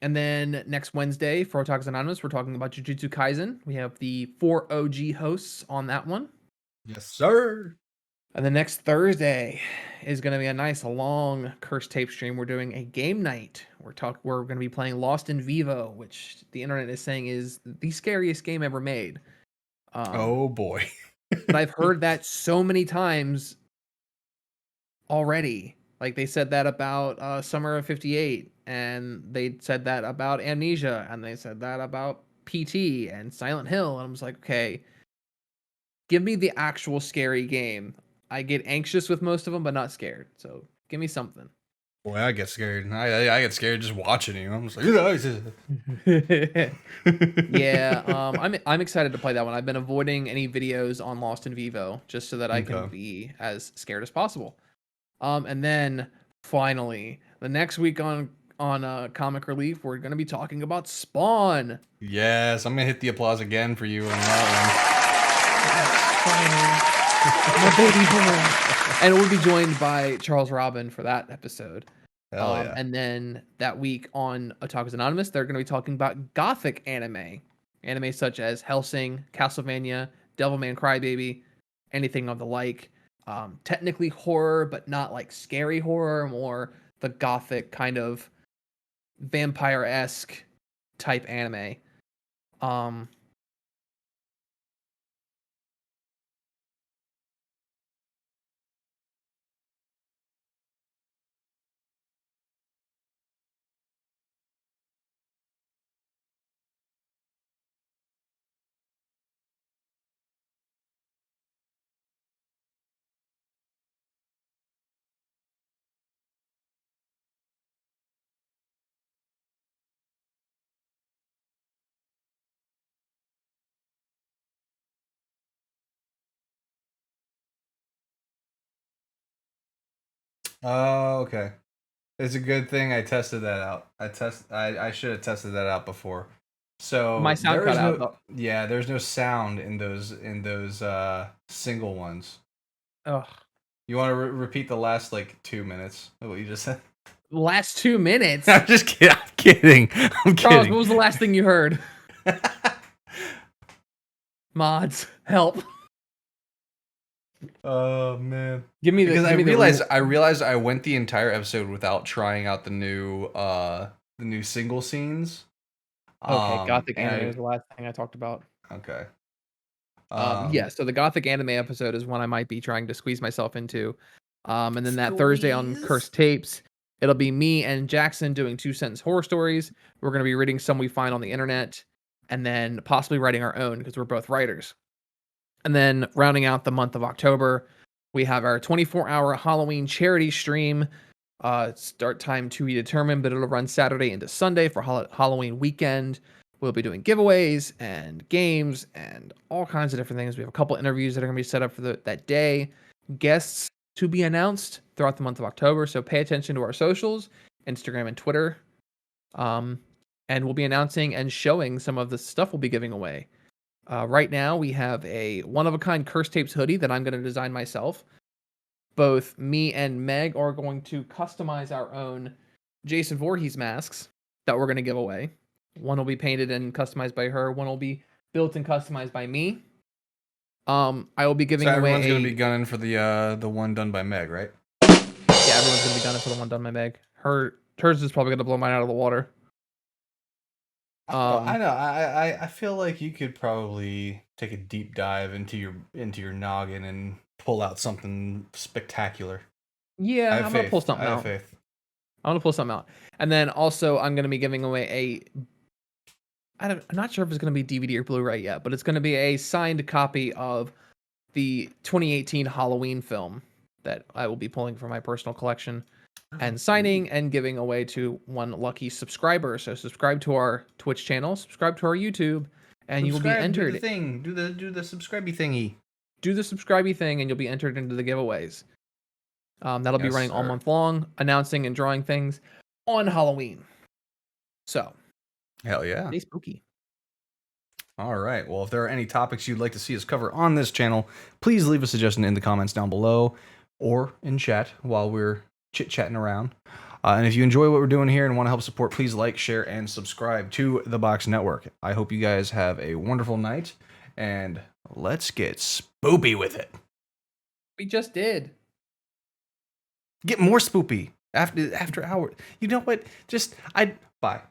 [SPEAKER 2] And then next Wednesday for Otaku's Anonymous, we're talking about Jujutsu Kaisen. We have the 4 OG hosts on that one.
[SPEAKER 1] Yes, sir.
[SPEAKER 2] And the next Thursday is going to be a nice long Curse Tape stream. We're doing a game night. We're going to be playing Lost in Vivo, which the internet is saying is the scariest game ever made.
[SPEAKER 1] Oh boy.
[SPEAKER 2] But I've heard that so many times already. Like they said that about Summer of 58, and they said that about Amnesia, and they said that about PT and Silent Hill. And I was like, okay, give me the actual scary game. I get anxious with most of them, but not scared. So give me something.
[SPEAKER 1] Boy, I get scared. I get scared just watching you. I'm just like,
[SPEAKER 2] Yeah, I'm excited to play that one. I've been avoiding any videos on Lost in Vivo just so that I can be as scared as possible. And then finally, the next week on Comic Relief, we're going to be talking about Spawn.
[SPEAKER 1] Yes, I'm gonna hit the applause again for you on that
[SPEAKER 2] My baby boy. And we'll be joined by Charles Robin for that episode.
[SPEAKER 1] Hell yeah.
[SPEAKER 2] And then that week on Otaku's Anonymous, they're going to be talking about gothic anime such as Helsing, Castlevania, Devilman Crybaby, anything of the like. Technically horror, but not like scary horror, more the gothic kind of vampire-esque type anime.
[SPEAKER 1] Oh, okay. It's a good thing I tested that out. I should have tested that out before.
[SPEAKER 2] My
[SPEAKER 1] So
[SPEAKER 2] sound
[SPEAKER 1] there
[SPEAKER 2] cut
[SPEAKER 1] is
[SPEAKER 2] out
[SPEAKER 1] no
[SPEAKER 2] though.
[SPEAKER 1] yeah, there's no sound in those single ones.
[SPEAKER 2] Ugh.
[SPEAKER 1] You want to repeat the last like 2 minutes of what you just said?
[SPEAKER 2] Last 2 minutes.
[SPEAKER 1] I'm just kidding. I'm kidding. I'm
[SPEAKER 2] Charles,
[SPEAKER 1] kidding.
[SPEAKER 2] what was the last thing you heard? Mods, help.
[SPEAKER 1] Oh man.
[SPEAKER 2] Give me the
[SPEAKER 1] Because
[SPEAKER 2] give me the
[SPEAKER 1] I realized I went the entire episode without trying out the new single scenes.
[SPEAKER 2] Okay, gothic
[SPEAKER 1] And
[SPEAKER 2] anime was the last thing I talked about.
[SPEAKER 1] okay.
[SPEAKER 2] Yeah, so the gothic anime episode is one I might be trying to squeeze myself into. And then that Thursday on Cursed Tapes, it'll be me and Jackson doing 2 sentence horror stories. We're going to be reading some we find on the internet and then possibly writing our own because we're both writers. And then rounding out the month of October, we have our 24-hour Halloween charity stream. Start time to be determined, but it'll run Saturday into Sunday for Halloween weekend. We'll be doing giveaways and games and all kinds of different things. We have a couple interviews that are going to be set up for that day. Guests to be announced throughout the month of October. So pay attention to our socials, Instagram and Twitter. And we'll be announcing and showing some of the stuff we'll be giving away. Right now, we have a one-of-a-kind Curse Tapes hoodie that I'm going to design myself. Both me and Meg are going to customize our own Jason Voorhees masks that we're going to give away. One will be painted and customized by her. One will be built and customized by me. I will be giving
[SPEAKER 1] So
[SPEAKER 2] away.
[SPEAKER 1] everyone's gonna be gunning for the one done by Meg, right?
[SPEAKER 2] Yeah, everyone's gonna be gunning for the one done by Meg. Hers is probably gonna blow mine out of the water.
[SPEAKER 1] I know. I feel like you could probably take a deep dive into your noggin and pull out something spectacular.
[SPEAKER 2] Yeah, I'm gonna pull something
[SPEAKER 1] I have
[SPEAKER 2] out.
[SPEAKER 1] faith.
[SPEAKER 2] I'm gonna pull something out, and then also I'm gonna be giving away I'm not sure if it's gonna be DVD or Blu-ray yet, but it's gonna be a signed copy of the 2018 Halloween film that I will be pulling from my personal collection and signing and giving away to one lucky subscriber. So subscribe to our Twitch channel, subscribe to our YouTube, and you will be entered.
[SPEAKER 1] Do the thing. Do the subscribey thingy.
[SPEAKER 2] Do the subscribey thing, and you'll be entered into the giveaways. That'll be running all month long, announcing and drawing things on Halloween. So,
[SPEAKER 1] hell yeah.
[SPEAKER 2] stay spooky.
[SPEAKER 1] All right. Well, if there are any topics you'd like to see us cover on this channel, please leave a suggestion in the comments down below or in chat while we're chit-chatting around. And if you enjoy what we're doing here and want to help support, please like, share, and subscribe to the Box Network. I hope you guys have a wonderful night, and let's get spoopy with it.
[SPEAKER 2] We just did.
[SPEAKER 1] Get more spoopy after hours. You know what? Bye.